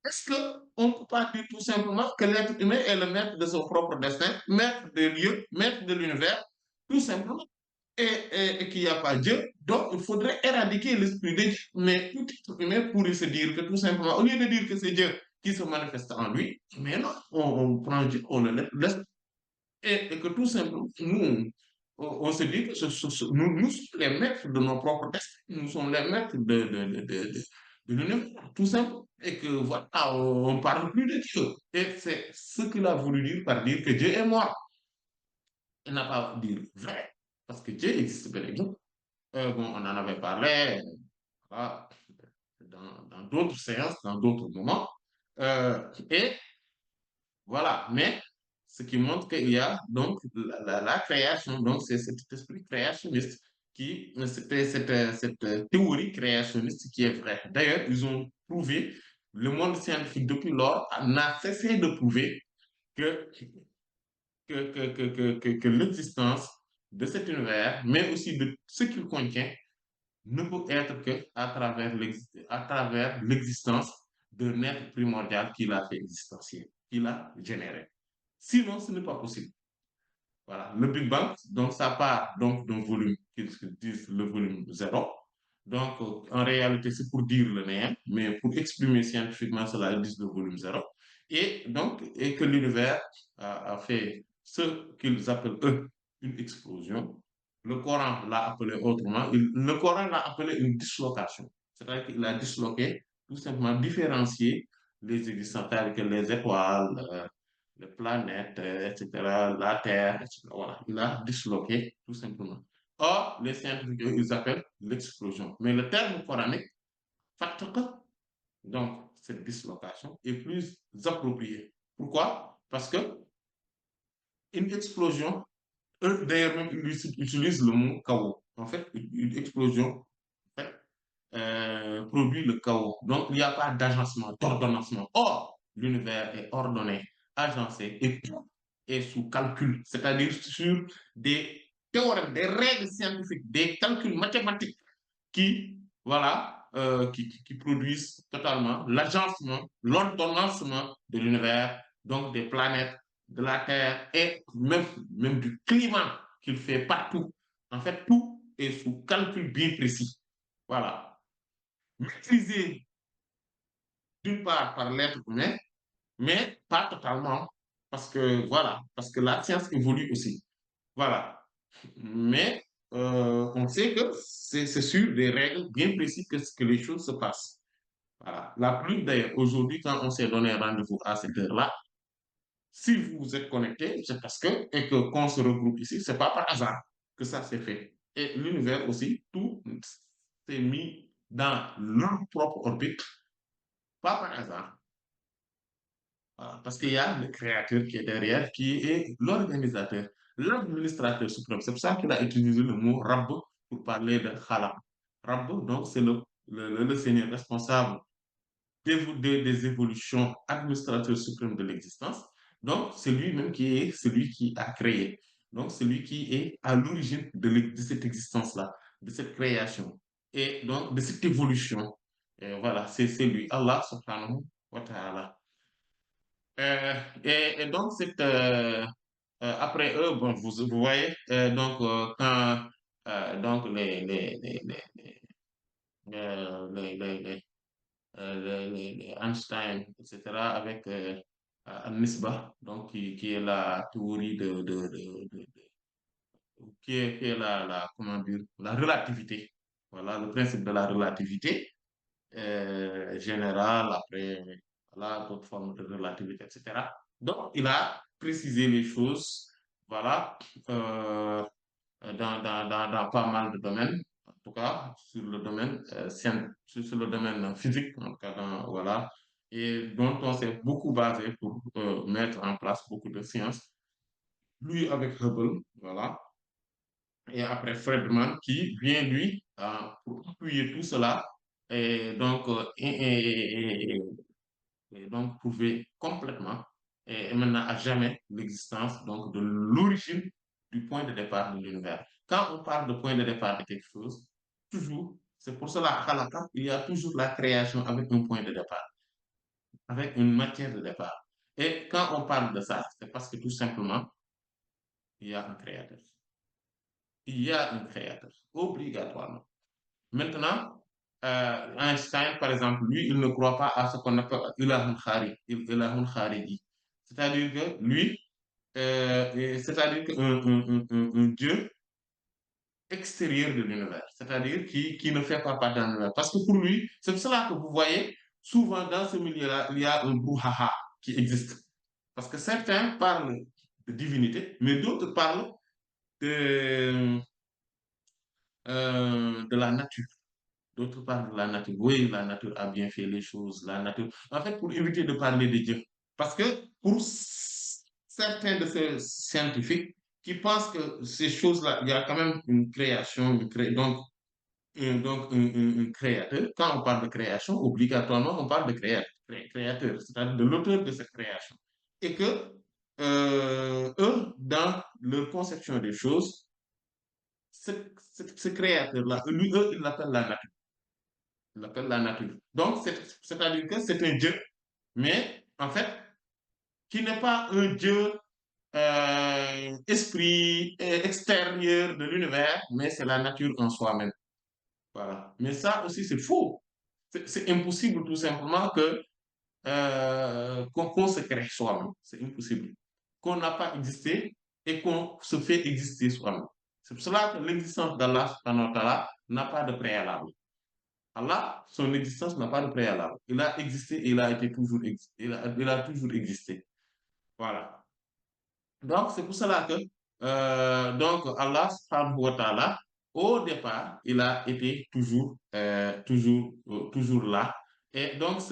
est-ce qu'on ne peut pas dire tout simplement que l'être humain est le maître de son propre destin, maître des lieux, maître de l'univers, tout simplement, et qu'il n'y a pas Dieu, donc il faudrait éradiquer l'esprit de Dieu. Mais tout être humain pourrait se dire que tout simplement, au lieu de dire que c'est Dieu qui se manifeste en lui, mais non, on prend Dieu, on le laisse et que tout simplement, nous, on se dit que nous sommes les maîtres de nos propres destins, nous sommes les maîtres de l'univers, tout simplement. Et que voilà, on ne parle plus de Dieu. Et c'est ce qu'il a voulu dire par dire que Dieu est mort. Il n'a pas dit vrai, parce que Dieu existe bel et bien. Bon, on en avait parlé voilà, dans d'autres séances, dans d'autres moments. Et voilà, mais ce qui montre qu'il y a donc la création, donc c'est cet esprit créationniste cette théorie créationniste qui est vraie. D'ailleurs, ils ont prouvé, le monde scientifique depuis lors n'a cessé de prouver que, que l'existence de cet univers, mais aussi de ce qu'il contient, ne peut être que à travers l'existence d'un être primordial qui l'a fait existentiel, qui l'a généré. Sinon, ce n'est pas possible. Voilà. Le Big Bang, donc ça part donc d'un volume qu'ils disent le volume zéro. Donc, en réalité, c'est pour dire le néant, mais pour exprimer scientifiquement cela, ils disent le volume zéro. Et donc, et que l'univers a fait ce qu'ils appellent eux une explosion. Le Coran l'a appelé autrement. Le Coran l'a appelé une dislocation. C'est-à-dire qu'il a disloqué, tout simplement différencié les existants tels que les étoiles, les planètes, etc., la Terre, etc. Voilà, il a disloqué tout simplement. Or, les scientifiques, ils appellent l'explosion. Mais le terme coranique, fatqa, donc cette dislocation, est plus approprié. Pourquoi? Parce que une explosion, eux, d'ailleurs, même, ils utilisent le mot chaos. En fait, une explosion en fait, produit le chaos. Donc, il n'y a pas d'agencement, d'ordonnancement. Or, l'univers est ordonné, agencé et tout est sous calcul, c'est-à-dire sur des théorèmes, des règles scientifiques, des calculs mathématiques qui, voilà, qui produisent totalement l'agencement, l'ordonnancement de l'univers, donc des planètes, de la Terre et même du climat qu'il fait partout. En fait, tout est sous calcul bien précis. Voilà. Maîtrisé d'une part par l'être humain, mais pas totalement. Parce que, voilà, parce que la science évolue aussi. Voilà. Mais on sait que c'est sur des règles bien précises que les choses se passent. Voilà. La pluie, d'ailleurs, aujourd'hui, quand on s'est donné rendez-vous à cette heure-là, si vous vous êtes connecté, c'est parce que, et que qu'on se regroupe ici, c'est pas par hasard que ça s'est fait. Et l'univers aussi, tout s'est mis dans leur propre orbite, pas par hasard. Voilà. Parce qu'il y a le créateur qui est derrière, qui est l'organisateur, l'administrateur suprême. C'est pour ça qu'il a utilisé le mot Rabb pour parler de Khalaq. Rabb, donc, c'est le Seigneur responsable des évolutions administrateur suprême de l'existence. Donc, c'est lui-même qui est celui qui a créé. Donc, c'est lui qui est à l'origine de cette existence-là, de cette création. Et donc, de cette évolution. Et voilà, c'est lui, Allah subhanahu wa ta'ala. Et donc, après eux, bon, vous voyez, donc, quand donc les Einstein, etc., avec Nisba, donc qui est la théorie qui est comment dire, la relativité. Voilà, le principe de la relativité générale, après, voilà, d'autres formes de relativité, etc. Donc, il a précisé les choses, voilà, dans pas mal de domaines, en tout cas sur le domaine, sur le domaine physique, en tout cas, voilà, et dont on s'est beaucoup basé pour mettre en place beaucoup de sciences. Lui avec Hubble, voilà, et après Friedman qui vient, lui, pour appuyer tout cela, et donc, et donc prouver complètement et maintenant à jamais l'existence donc de l'origine du point de départ de l'univers. Quand on parle de point de départ de quelque chose, toujours, c'est pour cela khalaqa, il y a toujours la création avec un point de départ, avec une matière de départ. Et quand on parle de ça, c'est parce que tout simplement, il y a un créateur. Il y a un créateur, obligatoirement. Maintenant, Einstein, par exemple, lui, il ne croit pas à ce qu'on appelle ilahun khariji. C'est-à-dire que lui, c'est-à-dire un Dieu extérieur de l'univers, c'est-à-dire qui ne fait pas partie de l'univers. Parce que pour lui, c'est pour cela que vous voyez, souvent dans ce milieu-là, il y a un brouhaha qui existe. Parce que certains parlent de divinité, mais d'autres parlent de, de la nature. D'autre part, la nature, oui, la nature a bien fait les choses. La nature, en fait, pour éviter de parler de Dieu. Parce que pour certains de ces scientifiques qui pensent que ces choses-là, il y a quand même une création, donc, un créateur. Quand on parle de création, obligatoirement, on parle de créateur, c'est-à-dire de l'auteur de cette création. Et que eux, dans leur conception des choses, ce créateur-là, lui, eux, ils l'appellent la nature. On l'appelle la nature. Donc, c'est-à-dire que c'est un Dieu, mais en fait, qui n'est pas un Dieu esprit extérieur de l'univers, mais c'est la nature en soi-même. Voilà. Mais ça aussi, c'est faux. C'est impossible tout simplement que qu'on se crée soi-même. C'est impossible. Qu'on n'a pas existé et qu'on se fait exister soi-même. C'est pour cela que l'existence d'Allah n'a pas de préalable. Allah, son existence n'a pas de préalable. Il a existé et il a été toujours il a toujours existé. Voilà. Donc, c'est pour cela que donc Allah, subhanahu wa ta'ala, au départ, il a été toujours là. Et donc,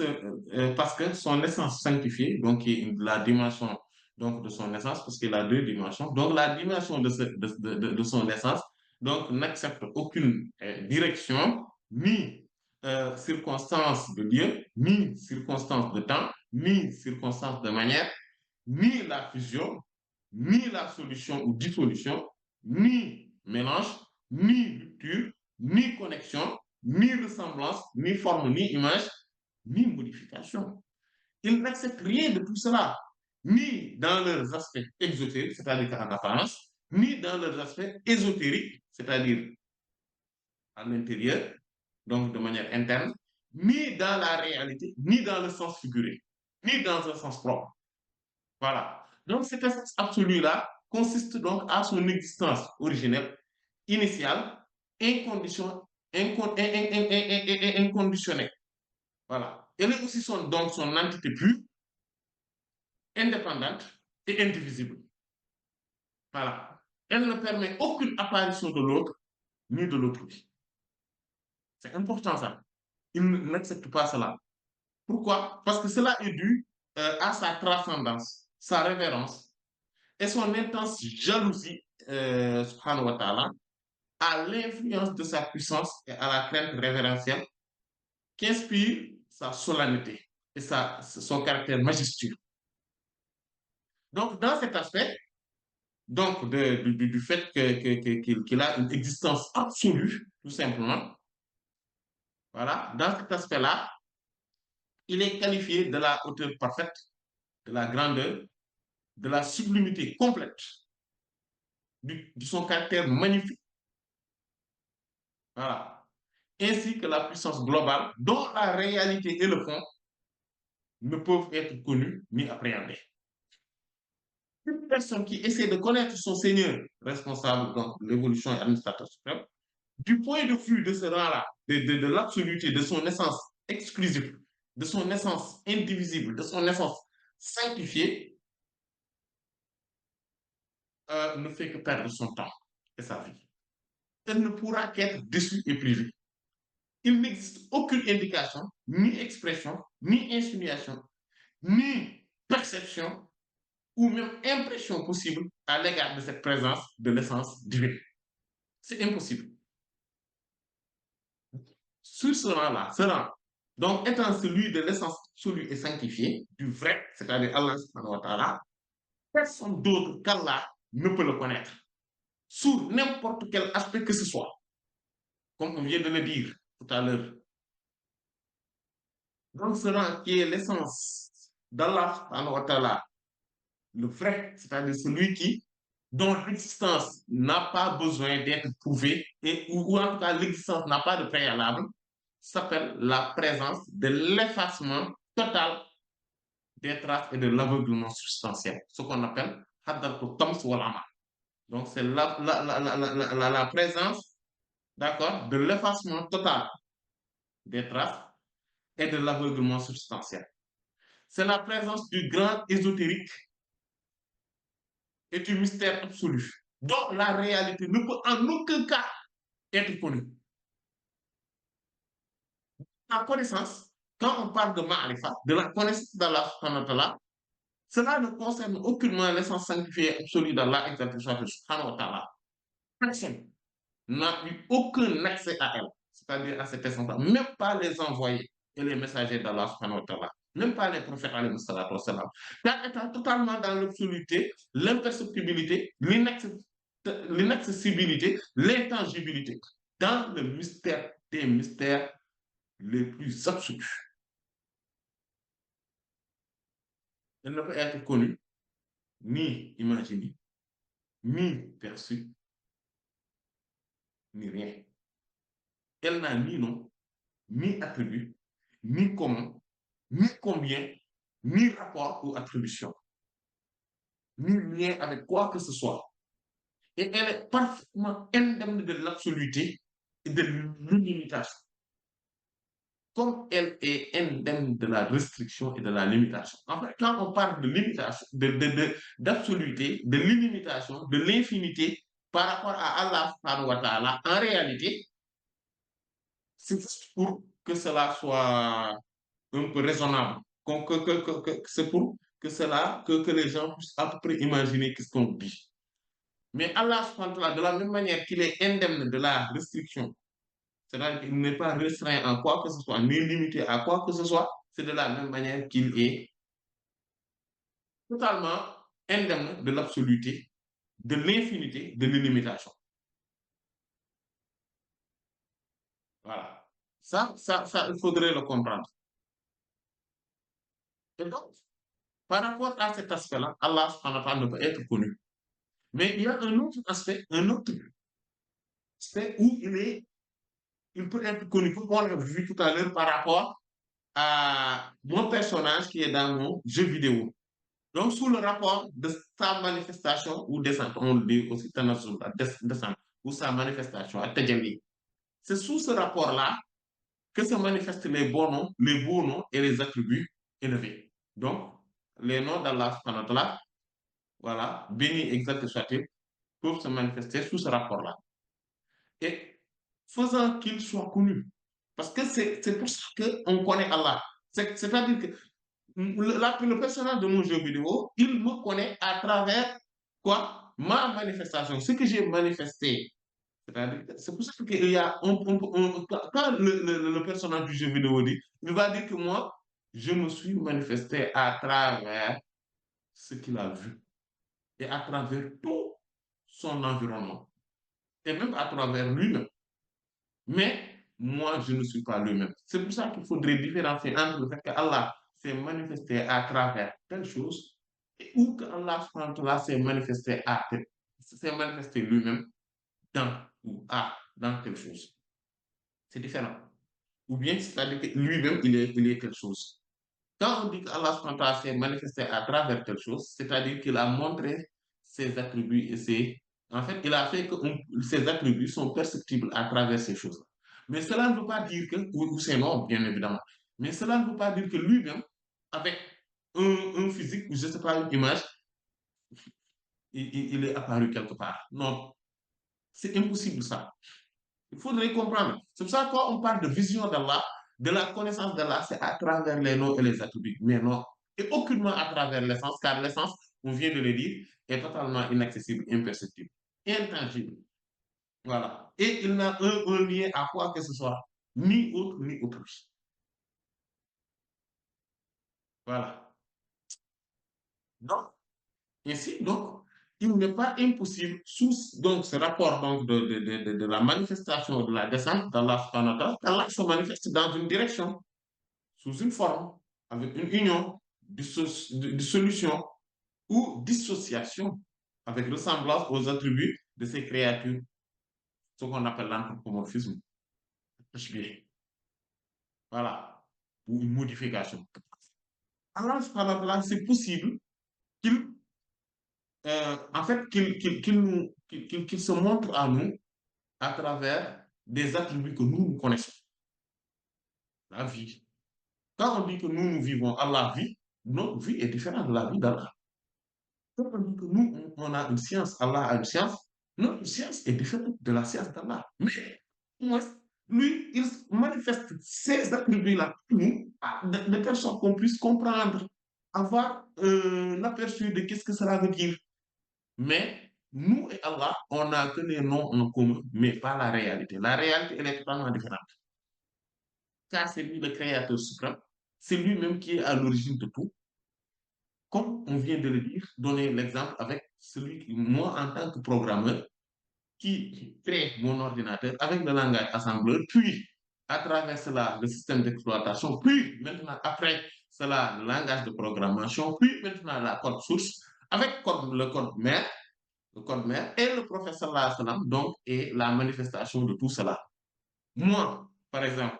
parce que son essence sanctifiée, donc qui est la dimension donc, de son essence, parce qu'il a deux dimensions. Donc, la dimension de son essence donc n'accepte aucune direction, ni circonstance de lieu, ni circonstance de temps, ni circonstance de manière, ni la fusion, ni la solution ou dissolution, ni mélange, ni rupture, ni connexion, ni ressemblance, ni forme, ni image, ni modification. Ils n'acceptent rien de tout cela, ni dans leurs aspects exotériques, c'est-à-dire en apparence, ni dans leurs aspects ésotériques, c'est-à-dire à l'intérieur, donc de manière interne, ni dans la réalité, ni dans le sens figuré, ni dans un sens propre. Voilà. Donc, cette essence absolue-là consiste donc à son existence originelle, initiale, inconditionnelle. Voilà. Elle est aussi donc son entité pure, indépendante et indivisible. Voilà. Elle ne permet aucune apparition de l'autre, ni de l'autrui. C'est important ça. Il n'accepte pas cela. Pourquoi? Parce que cela est dû à sa transcendance, sa révérence et son intense jalousie, subhanahu wa ta'ala, à l'influence de sa puissance et à la crainte révérentielle qu'inspire sa solennité. et son caractère majestueux. Donc, dans cet aspect, donc du fait qu'il a une existence absolue, tout simplement, voilà, dans cet aspect-là, il est qualifié de la hauteur parfaite, de la grandeur, de la sublimité complète, de son caractère magnifique, voilà, ainsi que la puissance globale, dont la réalité et le fond ne peuvent être connus ni appréhendés. Une personne qui essaie de connaître son Seigneur, responsable de l'évolution et administrateur suprême, du point de vue de ce rang-là, de l'absoluté, de son essence exclusive, de son essence indivisible, de son essence sanctifiée, ne fait que perdre son temps et sa vie. Elle ne pourra qu'être déçue et privée. Il n'existe aucune indication, ni expression, ni insinuation, ni perception ou même impression possible à l'égard de cette présence de l'essence divine. C'est impossible. Sur ce rang-là, ce rang, donc étant celui de l'essence absolue et sanctifiée, du vrai, c'est-à-dire Allah subhanahu wa ta'ala, personne d'autre qu'Allah ne peut le connaître, sous n'importe quel aspect que ce soit, comme on vient de le dire tout à l'heure. Donc ce rang qui est l'essence d'Allah subhanahu wa ta'ala, le vrai, c'est-à-dire celui dont l'existence n'a pas besoin d'être prouvée, ou en tout cas l'existence n'a pas de préalable, s'appelle la présence de l'effacement total des traces et de l'aveuglement substantiel, ce qu'on appelle Hadratul Tams wal Ama. Donc c'est la présence, d'accord, de l'effacement total des traces et de l'aveuglement substantiel. C'est la présence du grand ésotérique et du mystère absolu, dont la réalité ne peut en aucun cas être connue. La connaissance, quand on parle de ma'rifa, de la connaissance d'Allah subhanahu wa ta'ala, cela ne concerne aucunement l'essence sanctifiée absolue d'Allah subhanahu wa ta'ala. Personne n'a eu aucun accès à elle, c'est-à-dire à cette essence-là, même pas les envoyés et les messagers d'Allah subhanahu wa ta'ala, même pas les prophètes alayhi salatu wa salam. Car étant totalement dans l'absoluté, l'imperceptibilité, l'inaccessibilité, l'intangibilité, dans le mystère des mystères les plus absolus. Elle ne peut être connue, ni imaginée, ni perçue, ni rien. Elle n'a ni nom, ni attribut, ni comment, ni combien, ni rapport ou attribution, ni lien avec quoi que ce soit. Et elle est parfaitement indemne de l'absoluté et de l'illimitation, comme elle est indemne de la restriction et de la limitation. En fait, quand on parle de limitation, d'absoluté, de l'illimitation, de l'infinité par rapport à Allah subhanahu wa ta'ala, en réalité, c'est juste pour que cela soit un peu raisonnable. C'est pour que les gens puissent à peu près imaginer ce qu'on dit. Mais Allah, de la même manière qu'il est indemne de la restriction, c'est-à-dire qu'il n'est pas restreint en quoi que ce soit, ni limité à quoi que ce soit, c'est de la même manière qu'il est totalement indemne de l'absoluté, de l'infinité, de l'illimitation. Voilà. Ça, il faudrait le comprendre. Et donc, par rapport à cet aspect-là, Allah subhanahu wa ta'ala ne peut être connu. Mais il y a un autre aspect, où il peut être connu, comme on l'a vu tout à l'heure par rapport à mon personnage qui est dans mon jeu vidéo. Donc, sous le rapport de sa manifestation ou descente, on le dit aussi descente, ou sa manifestation, à Tadjali. C'est sous ce rapport-là que se manifestent les beaux noms et les attributs élevés. Donc, les noms d'Allah, voilà, béni, exact soit-il, peuvent se manifester sous ce rapport-là. Et faisant qu'il soit connu. Parce que c'est pour ça qu'on connaît Allah. C'est-à-dire que le personnage de mon jeu vidéo, il me connaît à travers quoi? Ma manifestation, ce que j'ai manifesté. C'est pour ça qu'il y a quand le personnage du jeu vidéo dit, il va dire que moi, je me suis manifesté à travers ce qu'il a vu et à travers tout son environnement et même à travers lui-même. Mais moi, je ne suis pas lui-même. C'est pour ça qu'il faudrait différencier entre le fait que Allah s'est manifesté à travers telle chose ou que Allah subhanahu wa ta'ala s'est manifesté lui-même dans ou dans telle chose. C'est différent. Ou bien, c'est-à-dire que lui-même, il est telle chose. Quand on dit qu'Allah subhanahu wa ta'ala s'est manifesté à travers telle chose, c'est-à-dire qu'il a montré ses attributs et ses... En fait, il a fait que ses attributs sont perceptibles à travers ces choses-là. Mais cela ne veut pas dire que, ou c'est non, bien évidemment, mais cela ne veut pas dire que lui-même, avec un physique ou je ne sais pas, une image, il est apparu quelque part. Non, c'est impossible ça. Il faudrait comprendre. C'est pour ça que quand on parle de vision d'Allah, de la connaissance d'Allah, c'est à travers les noms et les attributs. Mais non, et aucunement à travers l'essence, car l'essence, on vient de le dire, est totalement inaccessible, imperceptible, intangible. Voilà. Et il n'a un lien à quoi que ce soit, ni autre, ni autrui. Voilà. Donc, ainsi, donc, il n'est pas impossible, sous donc, ce rapport donc, de la manifestation de la descente d'Allah, qu'Allah se manifeste dans une direction, sous une forme, avec une union, de solution ou dissociation, avec ressemblance aux attributs de ces créatures, ce qu'on appelle l'anthropomorphisme. Voilà, ou une modification. Alors, c'est possible qu'il en fait, qu'il se montre à nous à travers des attributs que nous connaissons. La vie. Quand on dit que nous vivons à la vie, notre vie est différente de la vie d'Allah. Quand on dit que nous, on a une science, Allah a une science, notre science est différente de la science d'Allah. Mais moi, lui, il manifeste ces attributs-là pour nous de telle sorte qu'on puisse comprendre, avoir un aperçu de qu'est-ce que cela veut dire. Mais nous et Allah, on n'a que les noms en commun, mais pas la réalité. La réalité, elle est totalement différente. Car c'est lui le créateur suprême, c'est lui-même qui est à l'origine de tout. Comme on vient de le dire, donner l'exemple avec celui qui, moi, en tant que programmeur, qui crée mon ordinateur avec le langage assembleur, puis à travers cela, le système d'exploitation, puis maintenant, après cela, le langage de programmation, puis maintenant la code source, avec le code mère et le prophète sallallahu alayhi wa sallam, donc, est la manifestation de tout cela. Moi, par exemple,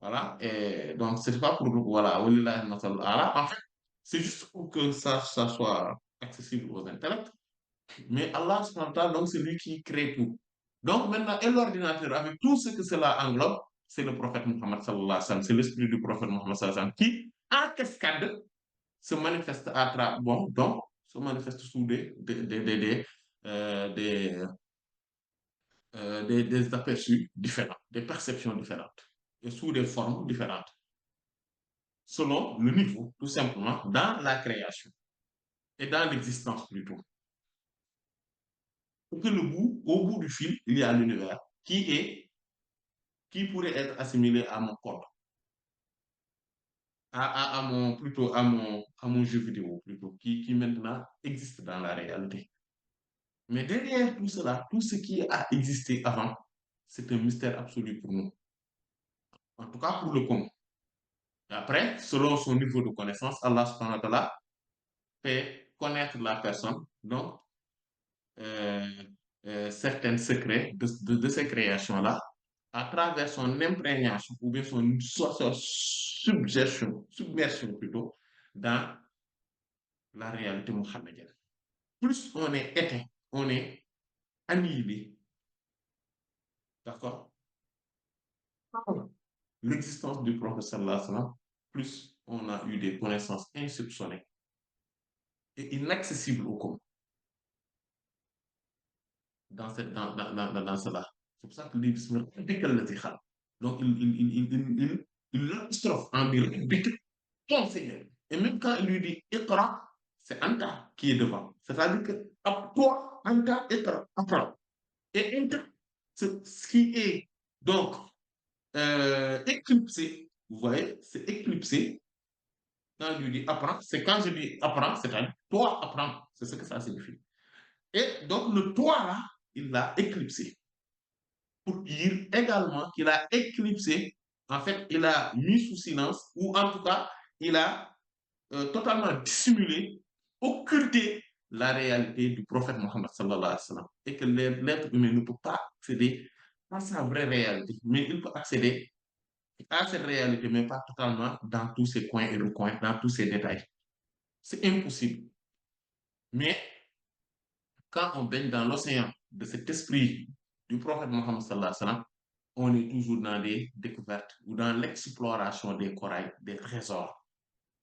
voilà, et donc c'est pas pour, voilà, en fait, c'est juste pour que ça soit accessible aux intellects, mais Allah, subhanahu wa ta'ala, donc c'est lui qui crée tout. Donc maintenant, et l'ordinateur, avec tout ce que cela englobe, c'est le prophète Muhammad sallallahu alayhi wa sallam, c'est l'esprit du prophète Muhammad sallallahu alayhi wa sallam qui, en cascade, se manifeste à travers, bon, donc, se manifeste sous des, des aperçus différents, des perceptions différentes, et sous des formes différentes, selon le niveau, tout simplement, dans la création et dans l'existence plutôt. Pour que au bout du fil, il y a l'univers qui pourrait être assimilé à mon corps, plutôt à mon jeu vidéo plutôt, qui maintenant existe dans la réalité. Mais derrière tout cela, tout ce qui a existé avant, c'est un mystère absolu pour nous. En tout cas pour le commun. Après, selon son niveau de connaissance, Allah subhanahu wa ta'ala fait connaître la personne, donc euh, certains secrets de ces créations-là à travers son imprégnation ou bien son submersion plutôt, dans la réalité mohammedienne. Plus on est éteint, on est annihilé, d'accord? L'existence du prophète sallallahu alayhi wa sallam, plus on a eu des connaissances insoupçonnées et inaccessibles au commun dans cela. C'est pour ça que les bismillah, donc il l'apostrophe en disant ton Seigneur. Et même quand il lui dit Iqra, c'est Anta qui est devant. C'est-à-dire que à toi, Anta, Iqra, apprends. Et Anta, c'est ce qui est donc éclipsé, vous voyez, c'est éclipsé Quand il lui dit apprends, c'est quand je dis apprends, c'est-à-dire toi apprends. C'est ce que ça signifie. Et donc le toi là, il l'a éclipsé. Pour dire également qu'il a éclipsé, en fait, il a mis sous silence, ou en tout cas, il a totalement dissimulé, occulté la réalité du prophète Mohammed sallallahu alayhi wa sallam. Et que l'être humain ne peut pas accéder à sa vraie réalité, mais il peut accéder à cette réalité, mais pas totalement dans tous ses coins et recoins, dans tous ses détails. C'est impossible. Mais quand on baigne dans l'océan de cet esprit du prophète Mohammed sallallahu alayhi wa sallam, on est toujours dans des découvertes ou dans l'exploration des corails, des trésors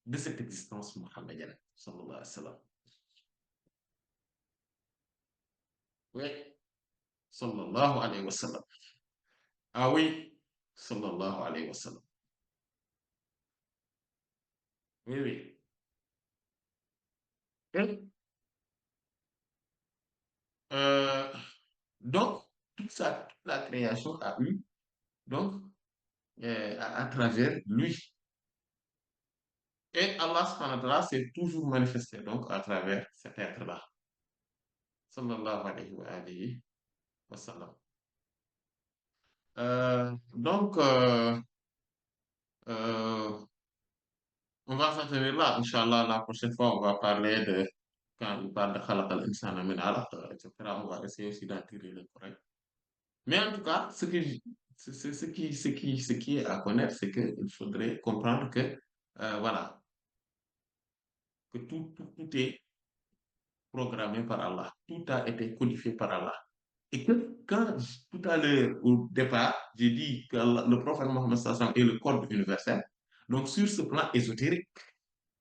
de cette existence mohammedienne sallallahu alayhi wa sallam. Oui, sallallahu alayhi wa sallam. Ah oui, sallallahu alayhi wa sallam. Oui, oui. Et, euh, donc, toute la création a eu, donc, à travers lui. Et Allah subhanahu wa ta'ala s'est toujours manifesté, donc, à travers cet être-là. Sallallahu alayhi wa sallam. Donc, euh, on va s'en tenir là. Inch'Allah, la prochaine fois, on va parler de, quand il parle de Khalaq al-Insana min alaq, etc., on va essayer aussi d'en tirer le correct. Mais en tout cas, ce qui est à connaître, c'est qu'il faudrait comprendre que, voilà, que tout est programmé par Allah. Tout a été codifié par Allah. Et que quand, tout à l'heure, au départ, j'ai dit que le prophète Mohammed sallallahu alayhi wa sallam est le code universel, donc sur ce plan ésotérique,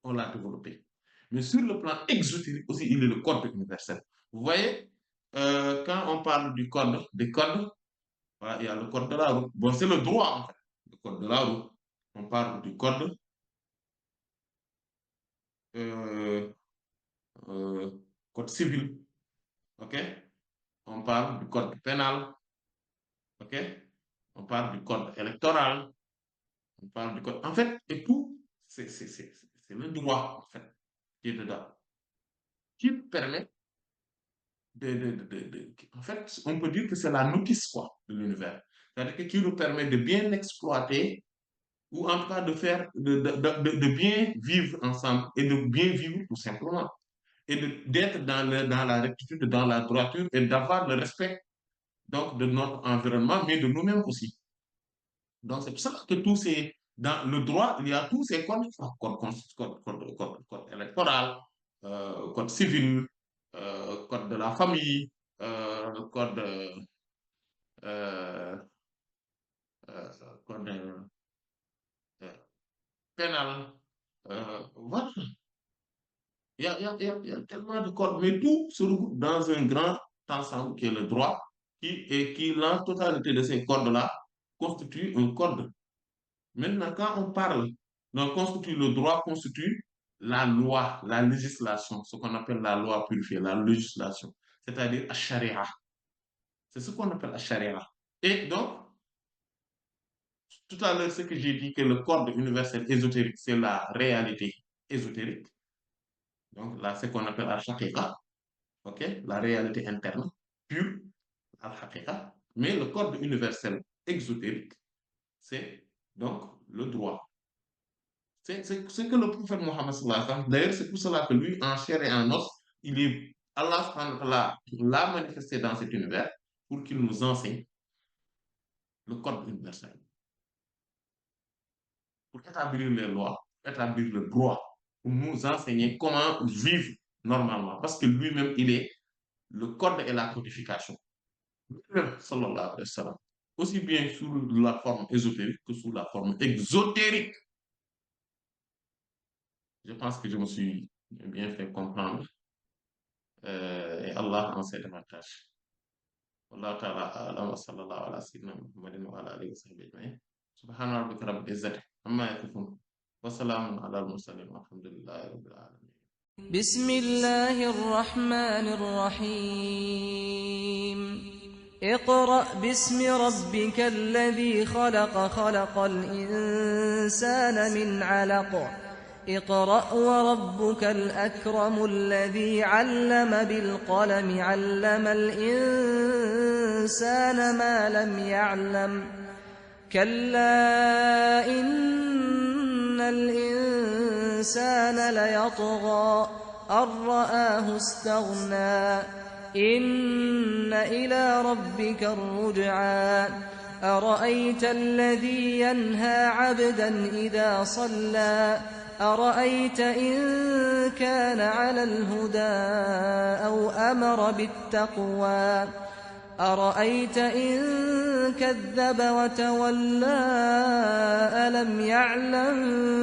on l'a développé. Mais sur le plan exotérique aussi, il est le code universel. Vous voyez, quand on parle du code, des codes, voilà, il y a le code de la route. Bon, c'est le droit, en fait, le code de la route. On parle du code, euh, euh, code civil, ok? On parle du code pénal, ok? On parle du code électoral, on parle du code. En fait, et tout, c'est le droit, en fait, qui est dedans, qui permet en fait, on peut dire que c'est la notice, quoi, de l'univers. C'est-à-dire que qui nous permet de bien exploiter ou en tout cas de faire, de bien vivre ensemble et de bien vivre tout simplement. Et d'être dans la rectitude, dans la droiture et d'avoir le respect donc de notre environnement, mais de nous-mêmes aussi. Donc c'est pour ça que tous ces, dans le droit, il y a tous ces codes, code électoral, code civil, code de la famille, code, euh, code euh, pénal. Voilà. Il y a tellement de codes, mais tout se regroupe dans un grand ensemble qui est le droit, qui la totalité de ces codes-là, constitue un code. Maintenant, quand on parle, donc constitue le droit, constitue la loi, la législation, ce qu'on appelle la loi purifiée, la législation, c'est-à-dire la charia. C'est ce qu'on appelle la charia. Et donc, tout à l'heure, ce que j'ai dit, que le code universel ésotérique, c'est la réalité ésotérique. Donc là, c'est ce qu'on appelle la haqiqa, ok? La réalité interne, pure, la haqiqa. Mais le code universel exotérique, c'est donc le droit. C'est ce que le prophète Mohammed sallallahu alayhi wa sallam, d'ailleurs, c'est pour cela que lui, en chair et en os, Allah subhanahu wa ta'ala l'a manifesté dans cet univers pour qu'il nous enseigne le code universel, pour établir les lois, établir le droit, pour nous enseigner comment vivre normalement. Parce que lui-même, il est le code et la codification. Lui-même, sallallahu alayhi wa sallam. Aussi bien sous la forme ésotérique que sous la forme exotérique. Je pense que je me suis bien fait comprendre. Et Allah en sait davantage. والله تعالى أعلم وصلى الله على سيدنا محمد وعلى آله وصحبه أجمعين سبحان ربك رب العزة عما يصفون وسلام على المرسلين والحمد لله رب العالمين. بسم الله الرحمن الرحيم اقرأ باسم ربك الذي خلق خلق الإنسان من علق اقرأ وربك الأكرم الذي علم بالقلم علم الإنسان ما لم يعلم كلا إن الإنسان ليطغى أن رآه استغنى إن إلى ربك الرجعى أرأيت الذي ينهى عبدا إذا صلى أرأيت إن كان على الهدى أو أمر بالتقوى أرأيت إن كذب وتولى ألم يعلم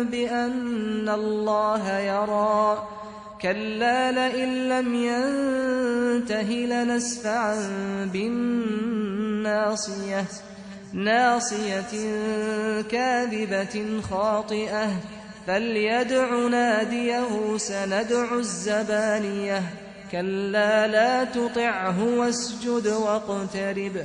بأن الله يرى كلا لئن لم ينته لنسفعا بالناصية ناصية كاذبة خاطئة فليدع ناديه سندع الزبانية كلا لا تطعه واسجد واقترب